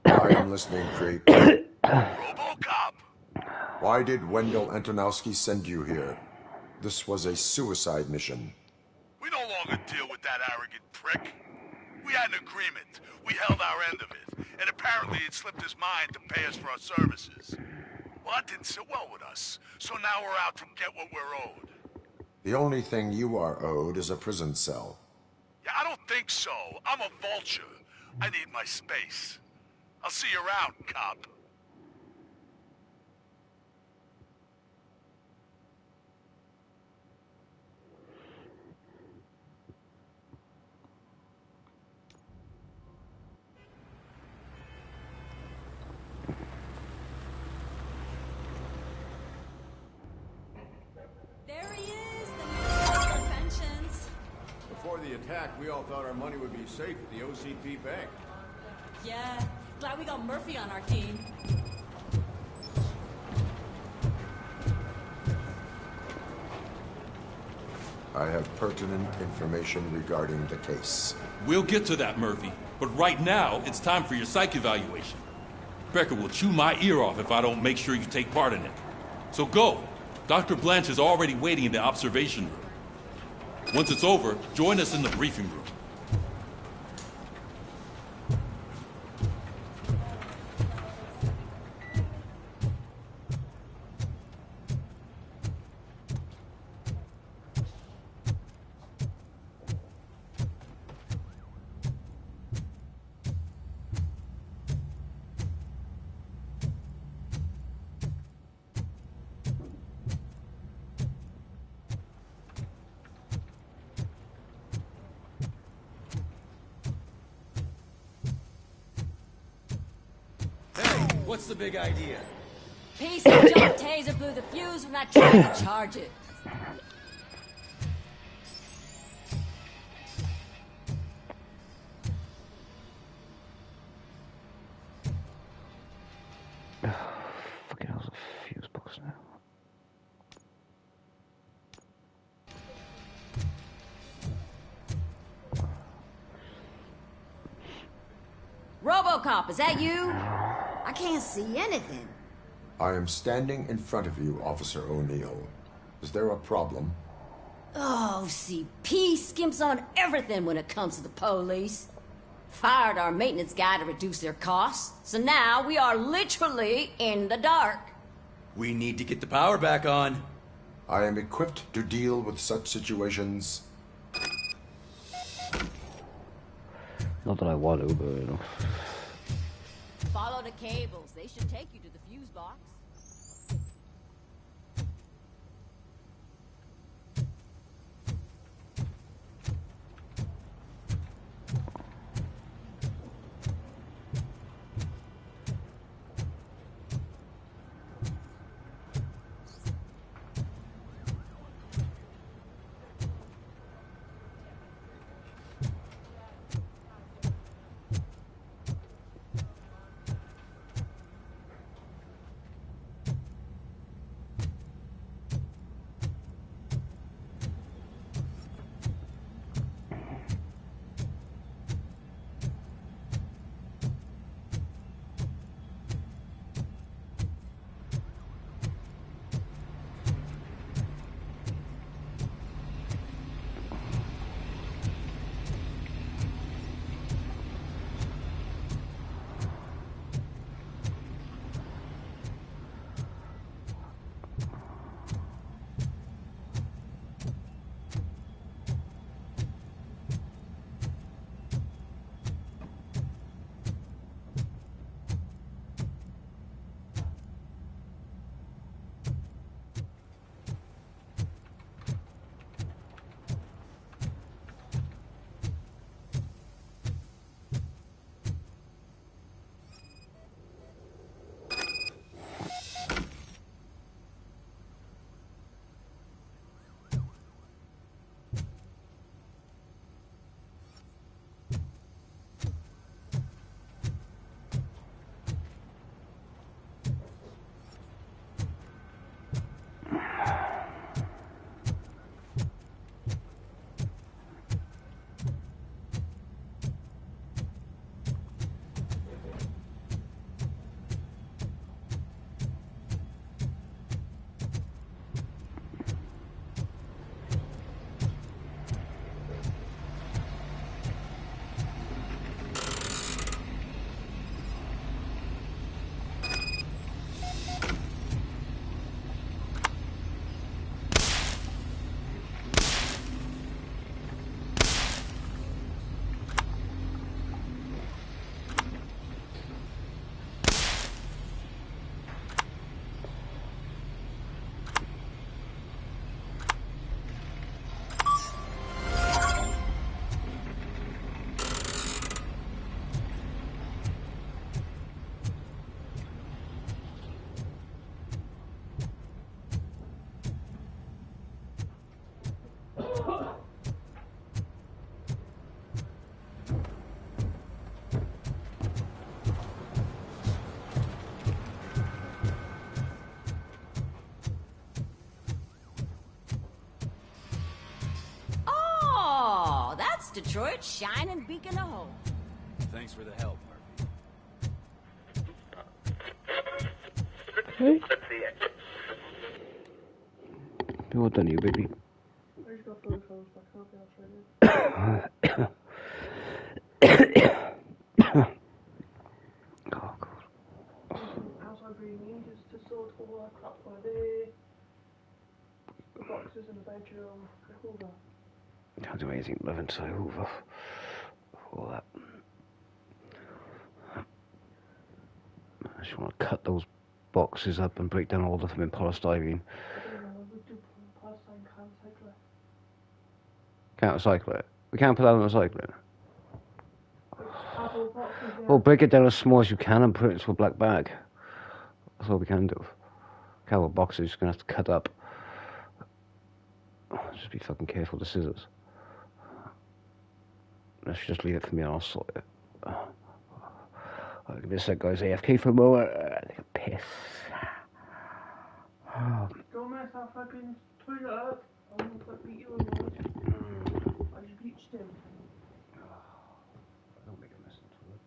I am listening, Creep. Robocop! Why did Wendell Antonowski send you here? This was a suicide mission. We no longer deal with that arrogant prick. We had an agreement. We held our end of it. And apparently it slipped his mind to pay us for our services. Well, that didn't sit well with us. So now we're out to get what we're owed. The only thing you are owed is a prison cell. Yeah, I don't think so. I'm a vulture. I need my space. I'll see you around, cop. There he is, the man of pensions. Before the attack, we all thought our money would be safe at the OCP bank. Yeah, glad we got Murphy on our team. I have pertinent information regarding the case. We'll get to that, Murphy. But right now, it's time for your psych evaluation. Becker will chew my ear off if I don't make sure you take part in it. So go. Dr. Blanche is already waiting in the observation room. Once it's over, join us in the briefing room. What's the big idea? Piece of junk taser blew the fuse when I tried to charge it. Fucking hell's a fuse box now. Robocop, is that you? I can't see anything. I am standing in front of you, Officer O'Neill. Is there a problem? Oh, OCP skimps on everything when it comes to the police. Fired our maintenance guy to reduce their costs, so now we are literally in the dark. We need to get the power back on. I am equipped to deal with such situations. Not that I want to, but you know. Follow the cables. They should take you to the fuse box. Detroit's shining beacon of hope. Thanks for the help, Hey. Well done, you baby. Outside breathing in just to sort all our crap by the boxes in the bedroom, all that. Can't do anything live inside Hoover. All that. I just want to cut those boxes up and break down all of them in polystyrene. Can't recycle it. We can't put that on recycling. Well, break it down as small as you can and put it into a black bag. That's all we can do. Cardboard box is just gonna have to cut up. Just be fucking careful with the scissors. Let's just leave it for me and I'll sort it. Give me a sec, guys. AFK for a moment. Take a piss. Don't mess up fucking toilet. I'm gonna beat you a lot. I just bleached him. Don't make a mess in the toilet.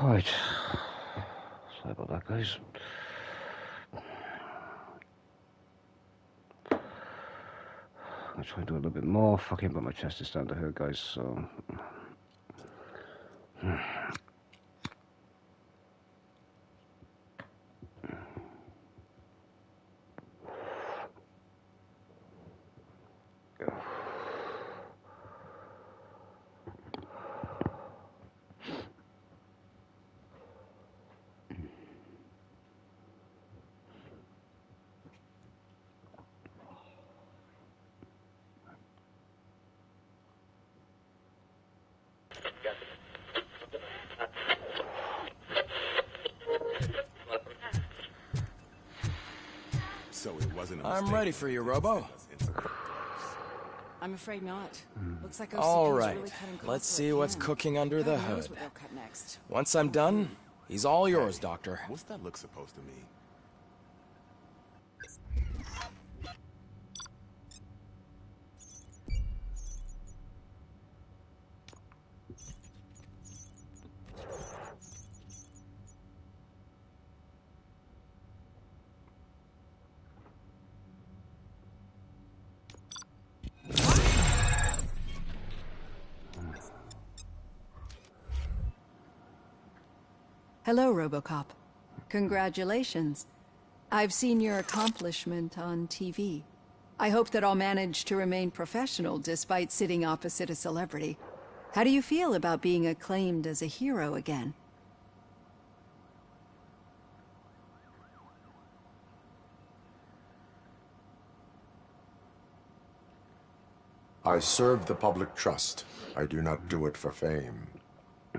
Right. Sorry about that, guys. I'll try and do a little bit more. Fucking, but my chest is starting to hurt, guys, so... So it wasn't a I'm ready for you, Robo. I'm afraid not. Looks like OCP All is right, really cutting costs let's where see it what's can. cooking under the God knows hood. what they'll cut next. Once I'm done, he's all yours, Doctor. What's that look supposed to mean? Hello, Robocop. Congratulations. I've seen your accomplishment on TV. I hope that I'll manage to remain professional despite sitting opposite a celebrity. How do you feel about being acclaimed as a hero again? I serve the public trust. I do not do it for fame.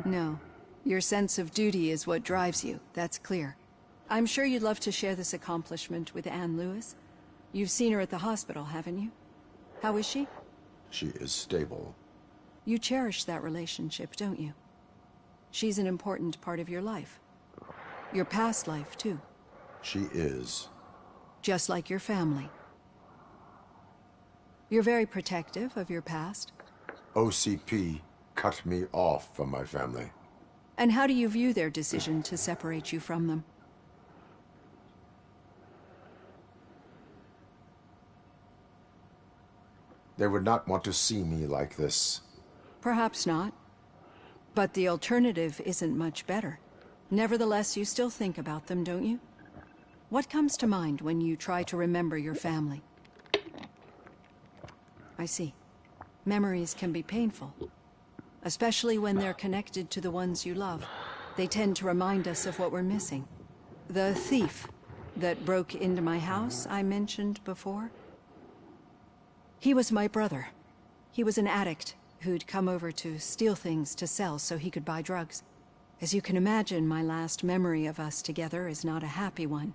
No. Your sense of duty is what drives you, that's clear. I'm sure you'd love to share this accomplishment with Anne Lewis. You've seen her at the hospital, haven't you? How is she? She is stable. You cherish that relationship, don't you? She's an important part of your life. Your past life, too. She is. Just like your family. You're very protective of your past. OCP cut me off from my family. And how do you view their decision to separate you from them? They would not want to see me like this. Perhaps not. But the alternative isn't much better. Nevertheless, you still think about them, don't you? What comes to mind when you try to remember your family? I see. Memories can be painful, especially when they're connected to the ones you love. They tend to remind us of what we're missing. The thief that broke into my house I mentioned before? He was my brother. He was an addict who'd come over to steal things to sell so he could buy drugs. As you can imagine, my last memory of us together is not a happy one.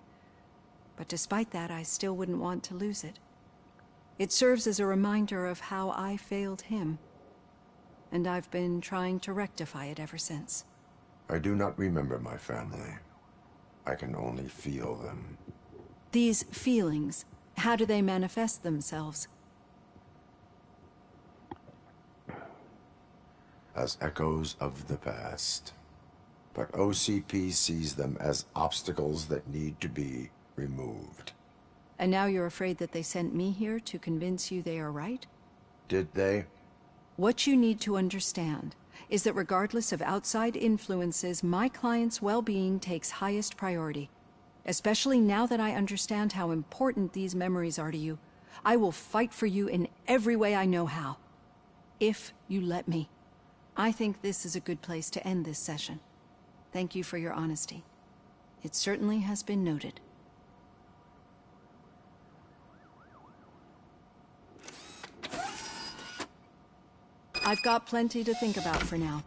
But despite that, I still wouldn't want to lose it. It serves as a reminder of how I failed him. And I've been trying to rectify it ever since. I do not remember my family. I can only feel them. These feelings, how do they manifest themselves? As echoes of the past. But OCP sees them as obstacles that need to be removed. And now you're afraid that they sent me here to convince you they are right? Did they? What you need to understand is that regardless of outside influences, my client's well-being takes highest priority. Especially now that I understand how important these memories are to you. I will fight for you in every way I know how. If you let me. I think this is a good place to end this session. Thank you for your honesty. It certainly has been noted. I've got plenty to think about for now.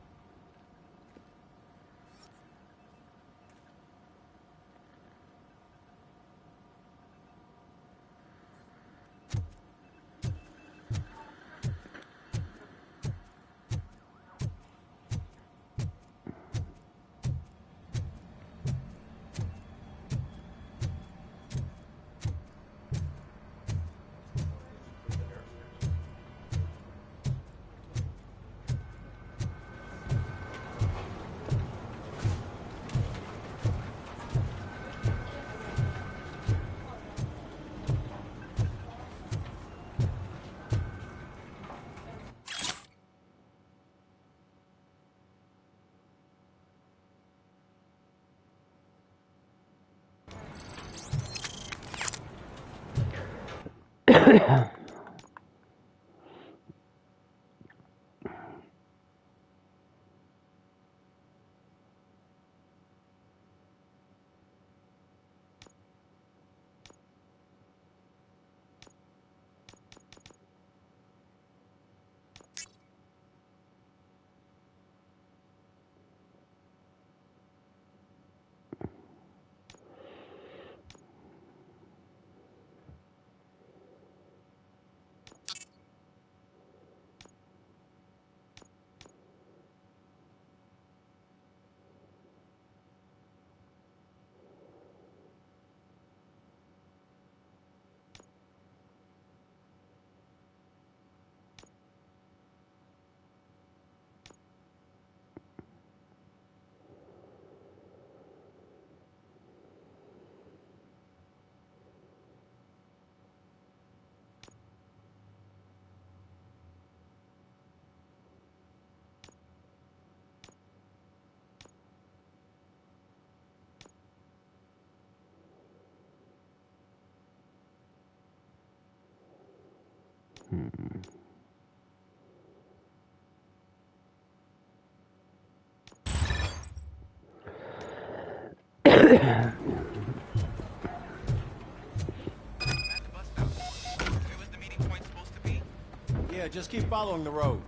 Yeah, just keep following the road.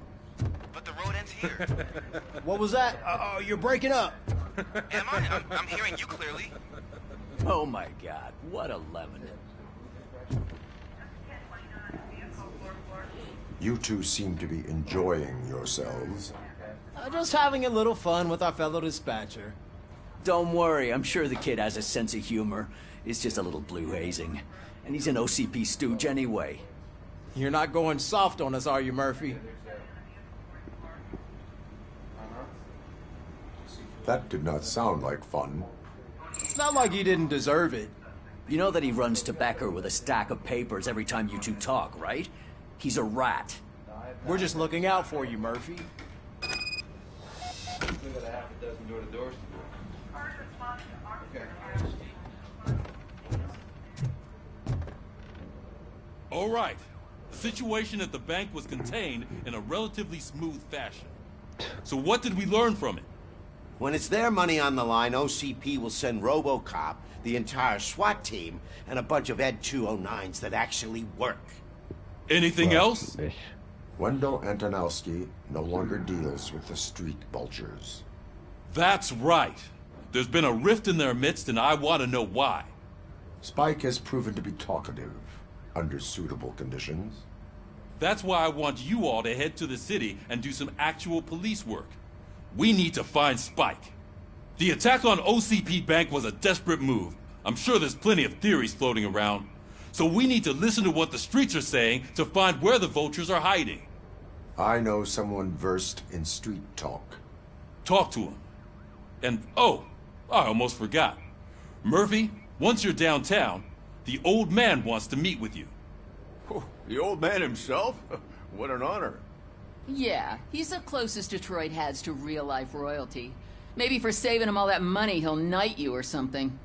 But the road ends here. What was that? You're breaking up. Am I? I'm hearing you clearly. Oh my god, what a lemon. You two seem to be enjoying yourselves. Just having a little fun with our fellow dispatcher. Don't worry, I'm sure the kid has a sense of humor. It's just a little blue hazing. And he's an OCP stooge anyway. You're not going soft on us, are you, Murphy? That did not sound like fun. It's not like he didn't deserve it. You know that he runs to Becker with a stack of papers every time you two talk, right? He's a rat. We're just looking out for you, Murphy. Still got a half a dozen door-to-doors to do. All right. The situation at the bank was contained in a relatively smooth fashion. So what did we learn from it? When it's their money on the line, OCP will send Robocop, the entire SWAT team, and a bunch of Ed 209s that actually work. Anything else? Wendell Antonowski no longer deals with the street vultures. That's right. There's been a rift in their midst, and I want to know why. Spike has proven to be talkative, under suitable conditions. That's why I want you all to head to the city and do some actual police work. We need to find Spike. The attack on OCP Bank was a desperate move. I'm sure there's plenty of theories floating around. So we need to listen to what the streets are saying to find where the vultures are hiding. I know someone versed in street talk. Talk to him. And, oh, I almost forgot. Murphy, once you're downtown, the old man wants to meet with you. Oh, the old man himself? What an honor. Yeah, he's the closest Detroit has to real-life royalty. Maybe for saving him all that money, he'll knight you or something.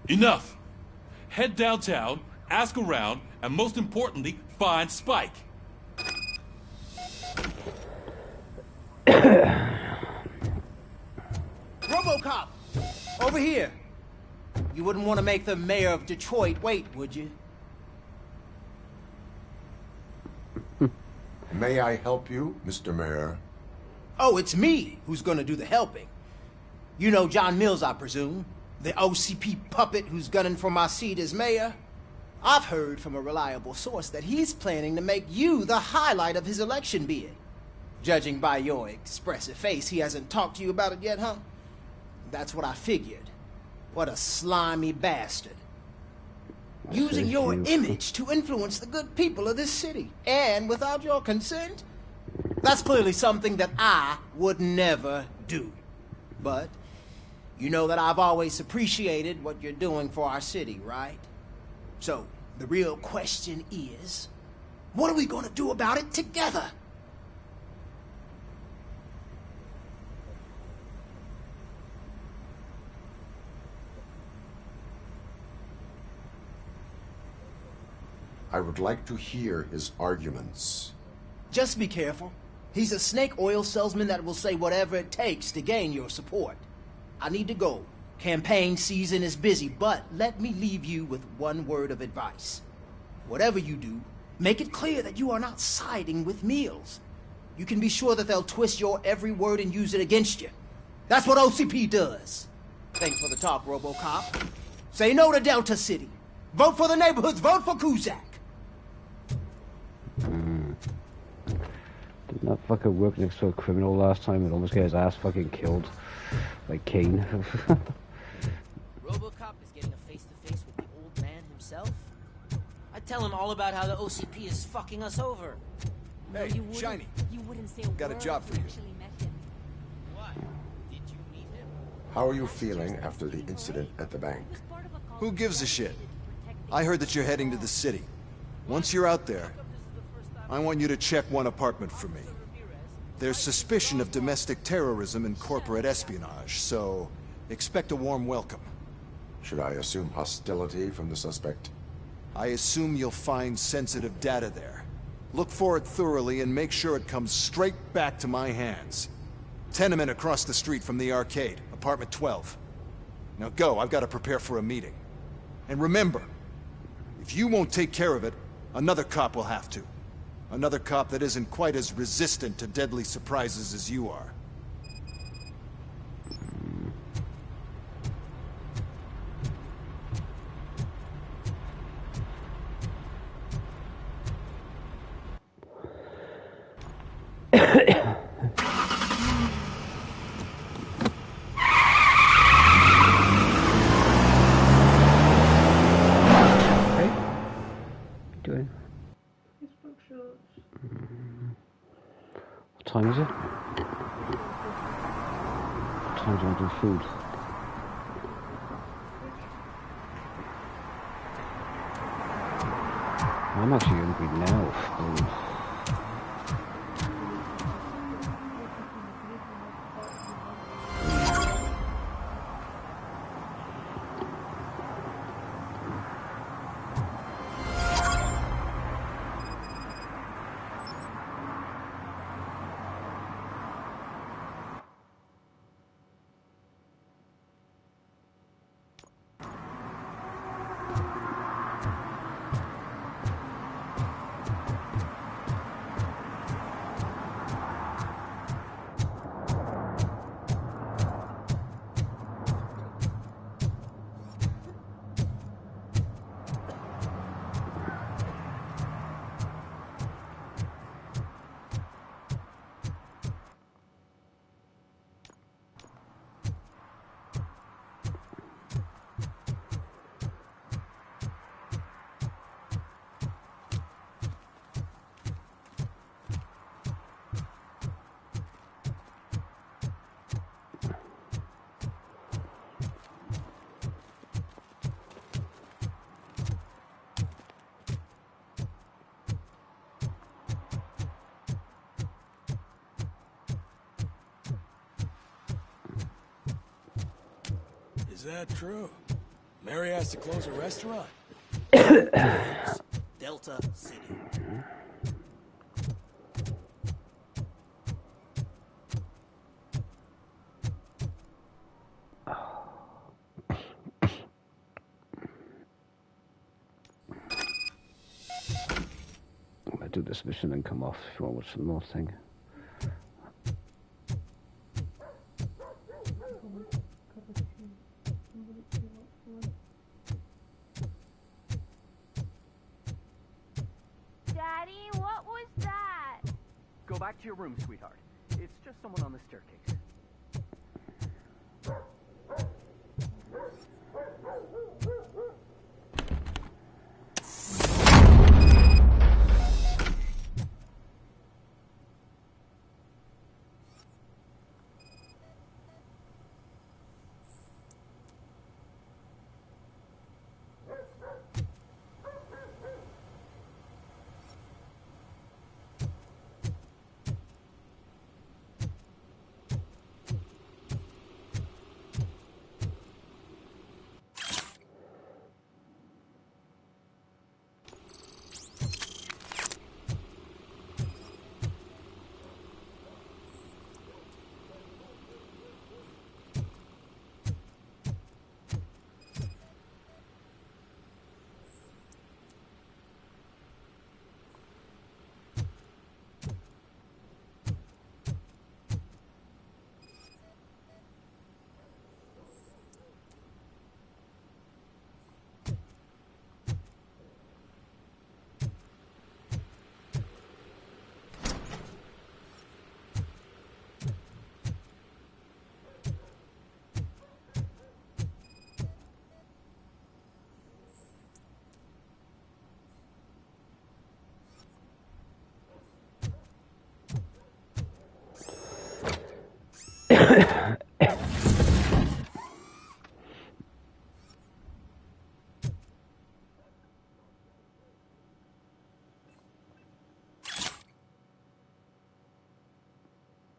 Enough! Head downtown, ask around, and most importantly, find Spike. Robocop! Over here! You wouldn't want to make the mayor of Detroit wait, would you? May I help you, Mr. Mayor? Oh, it's me who's gonna do the helping. You know John Mills, I presume? The OCP puppet who's gunning for my seat as mayor? I've heard from a reliable source that he's planning to make you the highlight of his election bid. Judging by your expressive face, he hasn't talked to you about it yet, huh? That's what I figured. What a slimy bastard. Using your image to influence the good people of this city. And without your consent? That's clearly something that I would never do. But you know that I've always appreciated what you're doing for our city, right? So, the real question is, what are we gonna do about it together? I would like to hear his arguments. Just be careful. He's a snake oil salesman that will say whatever it takes to gain your support. I need to go. Campaign season is busy, but let me leave you with one word of advice. Whatever you do, make it clear that you are not siding with Mills. You can be sure that they'll twist your every word and use it against you. That's what OCP does. Thanks for the talk, Robocop. Say no to Delta City. Vote for the neighborhoods. Vote for Kuzak. Did not fucking work next to a criminal last time and almost got his ass fucking killed by Kane. Robocop is getting a face-to-face with the old man himself. I tell him all about how the OCP is fucking us over. Hey, Shiny. You wouldn't say Got a job for you. What? Did you meet him? How are you feeling after the incident at the bank? Who gives a shit? I heard that you're heading to the city. Once you're out there, I want you to check one apartment for me. There's suspicion of domestic terrorism and corporate espionage, so expect a warm welcome. Should I assume hostility from the suspect? I assume you'll find sensitive data there. Look for it thoroughly and make sure it comes straight back to my hands. Tenement across the street from the arcade, apartment 12. Now go, I've got to prepare for a meeting. And remember, if you won't take care of it, another cop will have to. Another cop that isn't quite as resistant to deadly surprises as you are. Doing? What time is it? I don't do food. I'm actually hungry now. Food. Is that true? Mary has to close a restaurant? Delta City. I'm gonna do this mission and come off if you want some more thing. Daddy, what was that? Go back to your room, sweetheart. It's just someone on the staircase.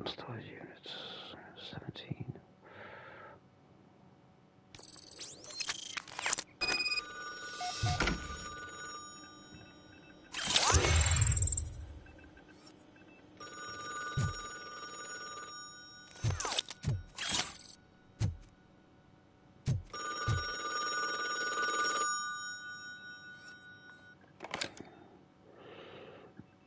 Storage units, 17.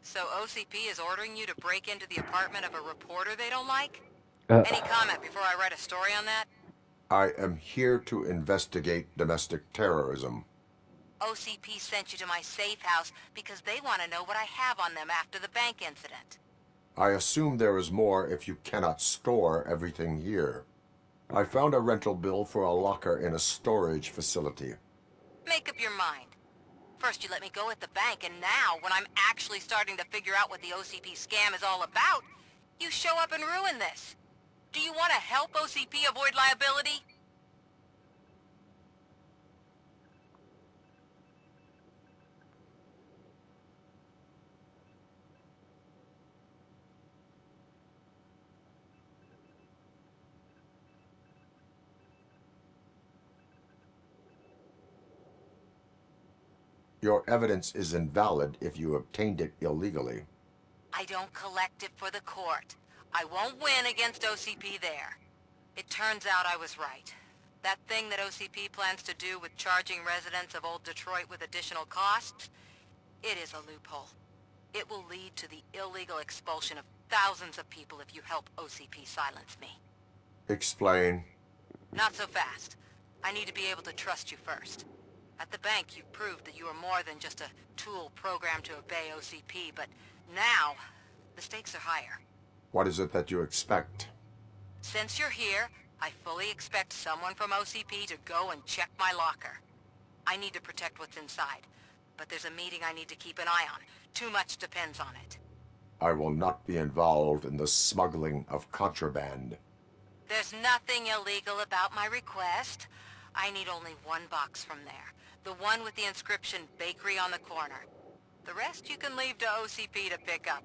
So OCP is ordering you to break into the apartment of a reporter they don't like? Any comment before I write a story on that? I am here to investigate domestic terrorism. OCP sent you to my safe house because they want to know what I have on them after the bank incident. I assume there is more if you cannot store everything here. I found a rental bill for a locker in a storage facility. Make up your mind. First you let me go at the bank, and now, when I'm actually starting to figure out what the OCP scam is all about, you show up and ruin this. Do you want to help OCP avoid liability? Your evidence is invalid if you obtained it illegally. I don't collect it for the court. I won't win against OCP there. It turns out I was right. That thing that OCP plans to do with charging residents of Old Detroit with additional costs, it is a loophole. It will lead to the illegal expulsion of thousands of people if you help OCP silence me. Explain. Not so fast. I need to be able to trust you first. At the bank, you've proved that you are more than just a tool programmed to obey OCP, but now, the stakes are higher. What is it that you expect? Since you're here, I fully expect someone from OCP to go and check my locker. I need to protect what's inside, but there's a meeting I need to keep an eye on. Too much depends on it. I will not be involved in the smuggling of contraband. There's nothing illegal about my request. I need only one box from there. The one with the inscription Bakery on the corner. The rest you can leave to OCP to pick up.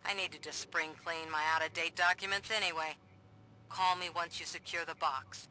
I need to just spring clean my out-of-date documents anyway. Call me once you secure the box.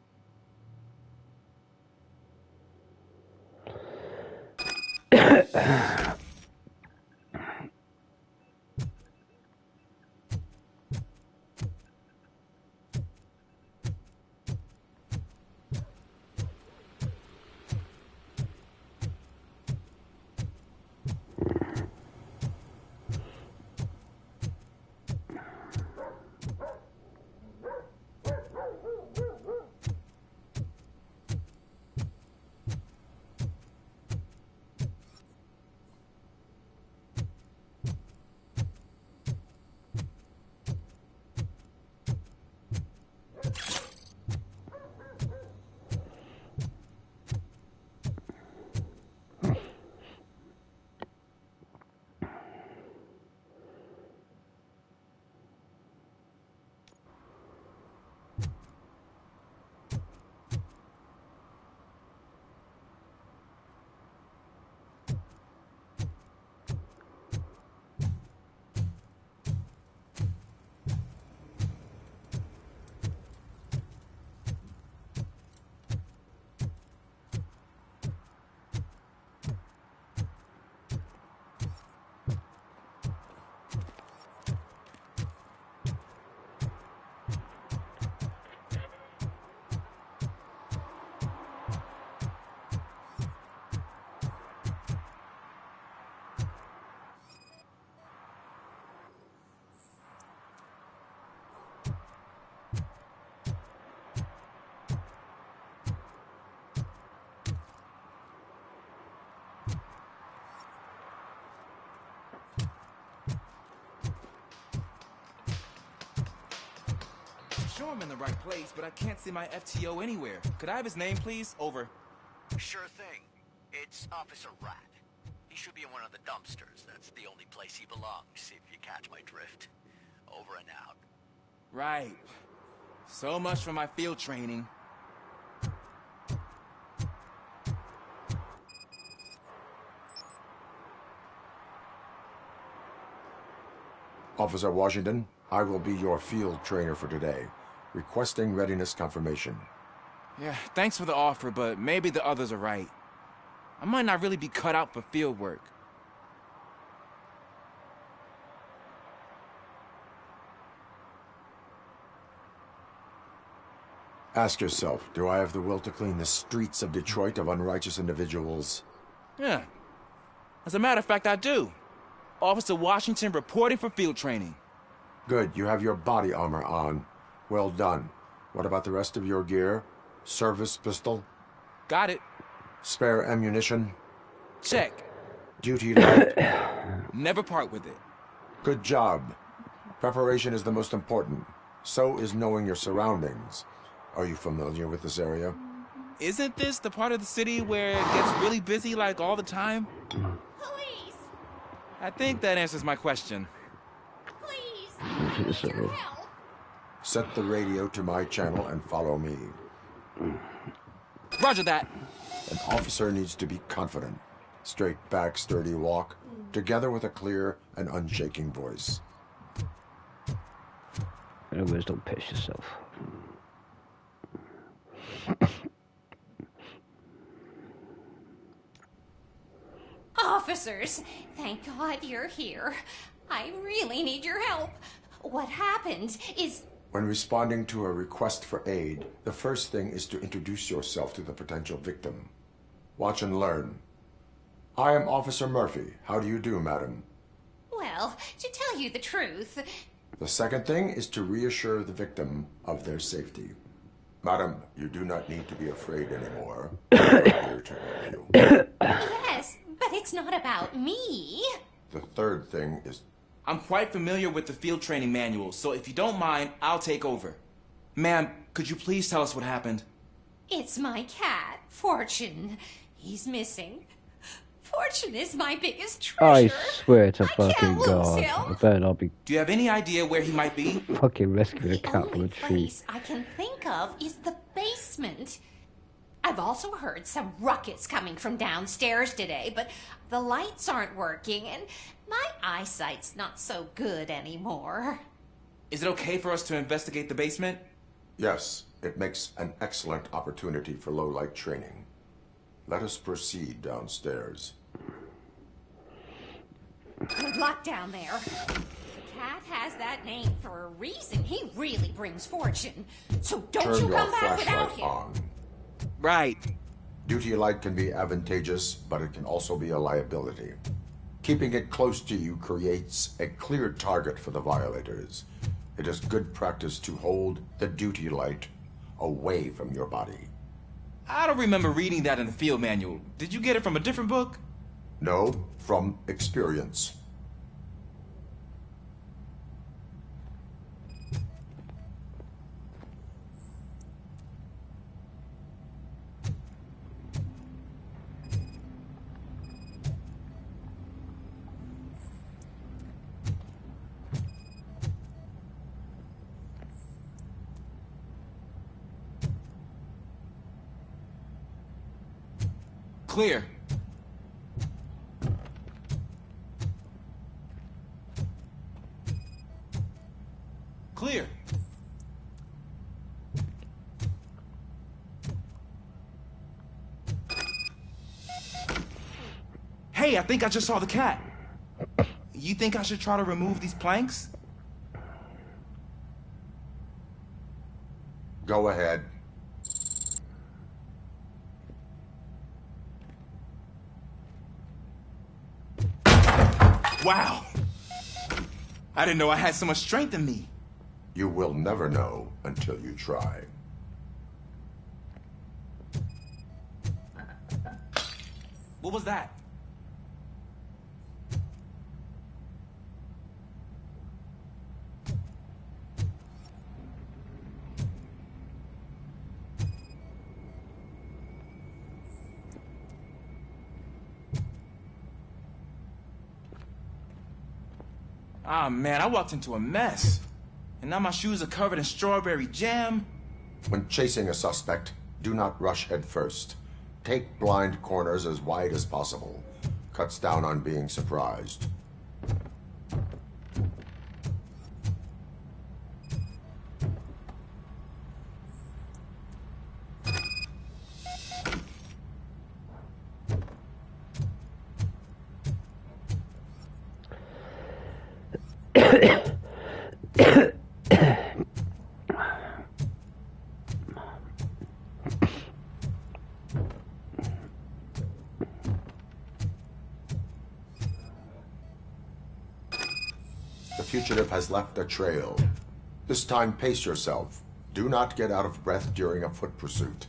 Sure I'm in the right place, but I can't see my FTO anywhere. Could I have his name, please? Over. Sure thing. It's Officer Rat. He should be in one of the dumpsters. That's the only place he belongs, if you catch my drift. Over and out. Right. So much for my field training. Officer Washington, I will be your field trainer for today. Requesting readiness confirmation. Yeah, thanks for the offer, but maybe the others are right. I might not really be cut out for field work. Ask yourself, do I have the will to clean the streets of Detroit of unrighteous individuals? Yeah. As a matter of fact, I do. Officer Washington reporting for field training. Good, you have your body armor on. Well done. What about the rest of your gear? Service pistol? Got it. Spare ammunition? Check. Duty light? Never part with it. Good job. Preparation is the most important. So is knowing your surroundings. Are you familiar with this area? Isn't this the part of the city where it gets really busy like all the time? Police! I think that answers my question. Please! I need your help! Set the radio to my channel and follow me. Roger that. An officer needs to be confident. Straight back, sturdy walk, together with a clear and unshaking voice. Anyways, don't piss yourself. Officers, thank God you're here. I really need your help. What happened is... When responding to a request for aid, the first thing is to introduce yourself to the potential victim. Watch and learn. I am Officer Murphy. How do you do, madam? Well, to tell you the truth... The second thing is to reassure the victim of their safety. Madam, you do not need to be afraid anymore. I'm here to help you. Yes, but it's not about me. The third thing is... I'm quite familiar with the field training manual, so if you don't mind, I'll take over. Ma'am, could you please tell us what happened? It's my cat, Fortune. He's missing. Fortune is my biggest I treasure. swear to fucking lose God. him. I better not be Do you have any idea where he might be? fucking rescuing a cat from a tree. Place I can think of is the basement. I've also heard some ruckus coming from downstairs today, but the lights aren't working and my eyesight's not so good anymore. Is it okay for us to investigate the basement? Yes, it makes an excellent opportunity for low-light training. Let us proceed downstairs. Good luck down there. Cat has that name for a reason. He really brings fortune. So don't Turn you your come back without flashlight him. on. Right. Duty light can be advantageous, but it can also be a liability. Keeping it close to you creates a clear target for the violators. It is good practice to hold the duty light away from your body. I don't remember reading that in the field manual. Did you get it from a different book? No, from experience. Clear. Clear. Hey, I think I just saw the cat. You think I should try to remove these planks? Go ahead. Wow. I didn't know I had so much strength in me. You will never know until you try. What was that? Ah, man, I walked into a mess. And now my shoes are covered in strawberry jam. When chasing a suspect, do not rush head first. Take blind corners as wide as possible. Cuts down on being surprised. The fugitive has left a trail. This time, pace yourself. Do not get out of breath during a foot pursuit.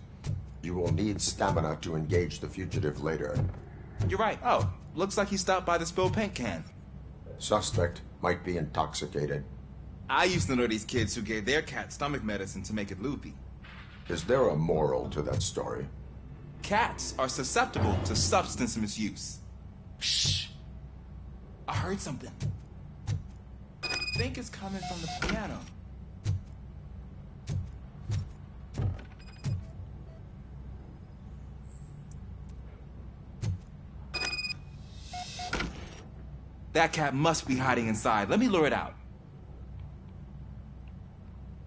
You will need stamina to engage the fugitive later. You're right. Oh, looks like he stopped by the spilled paint can. Suspect might be intoxicated. I used to know these kids who gave their cat stomach medicine to make it loopy. Is there a moral to that story? Cats are susceptible to substance misuse. Shh. I heard something. I think it's coming from the piano. That cat must be hiding inside. Let me lure it out.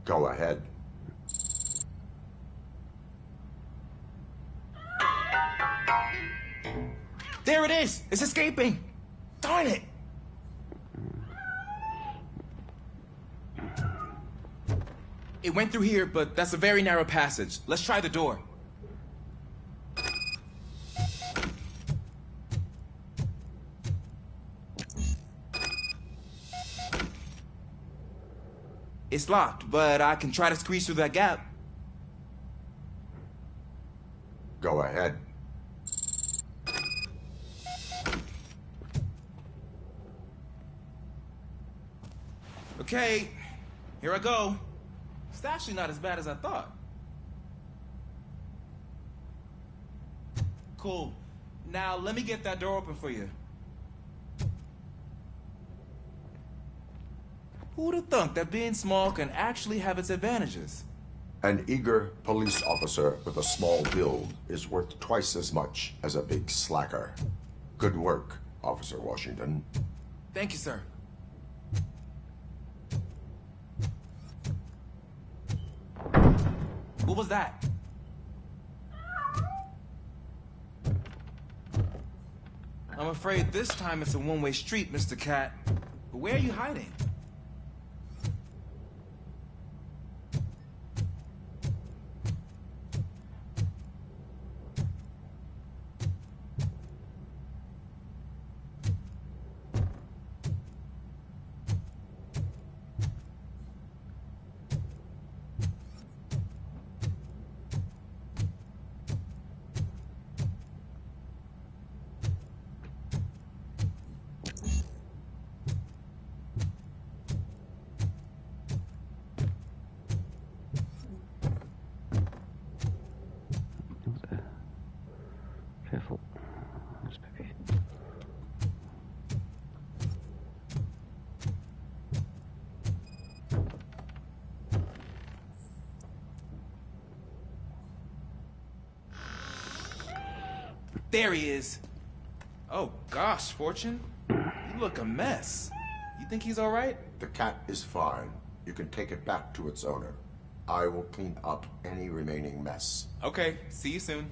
Go ahead. There it is! It's escaping! Darn it! It went through here, but that's a very narrow passage. Let's try the door. It's locked, but I can try to squeeze through that gap. Go ahead. Okay, here I go. It's actually not as bad as I thought. Cool. Now let me get that door open for you. Who'd have thunk that being small can actually have its advantages? An eager police officer with a small build is worth twice as much as a big slacker. Good work, Officer Washington. Thank you, sir. What was that? I'm afraid this time it's a one-way street, Mr. Cat. But where are you hiding? Careful. That's baby. There he is. Oh gosh, Fortune. You look a mess. You think he's all right? The cat is fine. You can take it back to its owner. I will clean up any remaining mess. Okay, see you soon.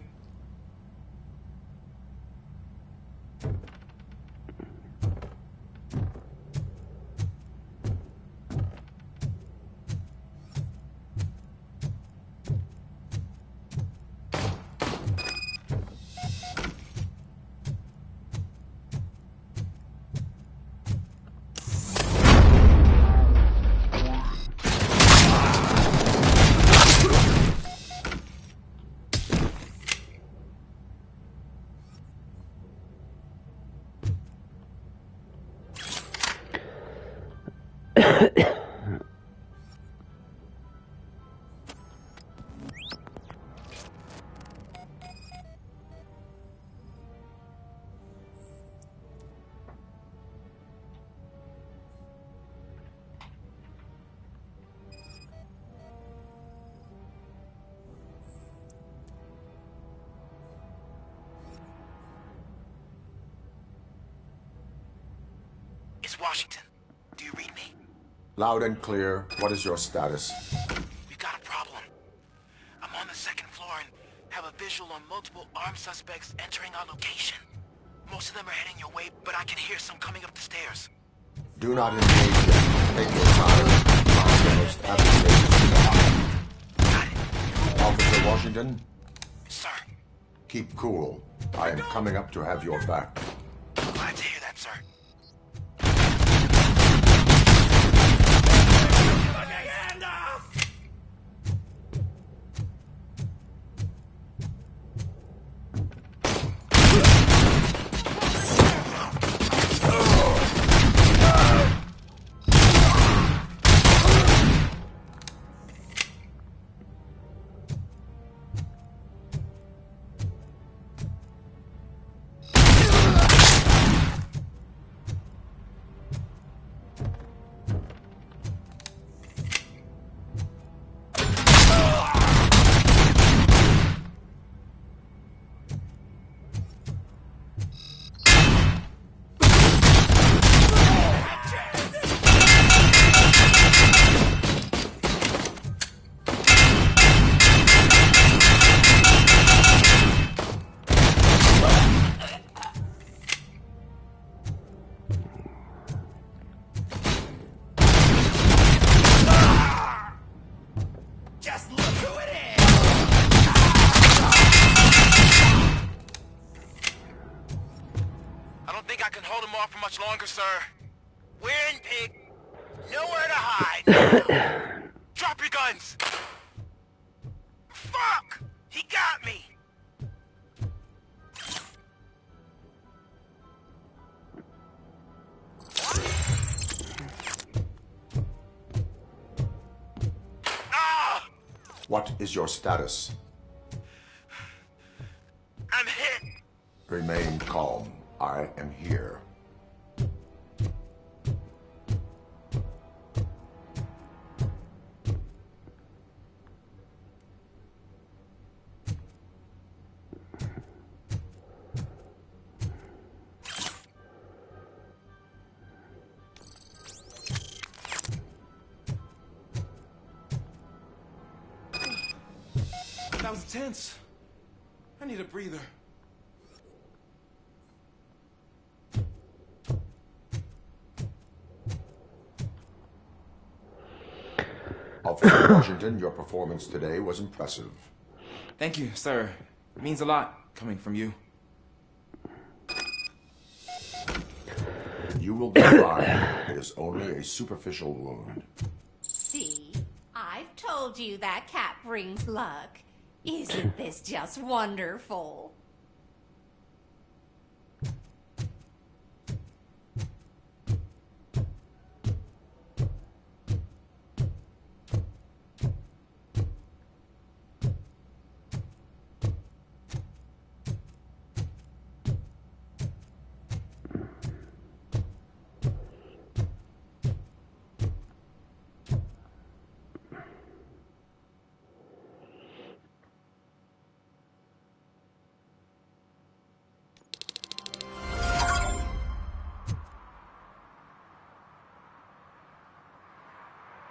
It's Washington. Do you read me? Loud and clear. What is your status? We've got a problem. I'm on the second floor and have a visual on multiple armed suspects entering our location. Most of them are heading your way, but I can hear some coming up the stairs. Do not engage them. Take your time. Find the most advantageous spot. Officer Washington? Sir. Keep cool. I am coming up to have your back. Glad to hear that, sir. much longer, sir. We're in, pig. Nowhere to hide. Drop your guns. Fuck! He got me. Ah! What is your status? I'm hit. Remain calm. I am here. That was tense. I need a breather. Officer Washington, your performance today was impressive. Thank you, sir. It means a lot coming from you. You will be fine. It is only a superficial wound. See? I've told you that cat brings luck. Isn't this just wonderful?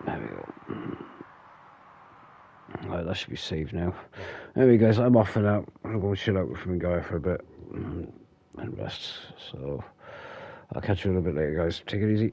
There we go. Right, that should be saved now. There we go, so I'm off for now. I'm going to go and chill out with my guy for a bit and rest. So I'll catch you a little bit later, guys. Take it easy.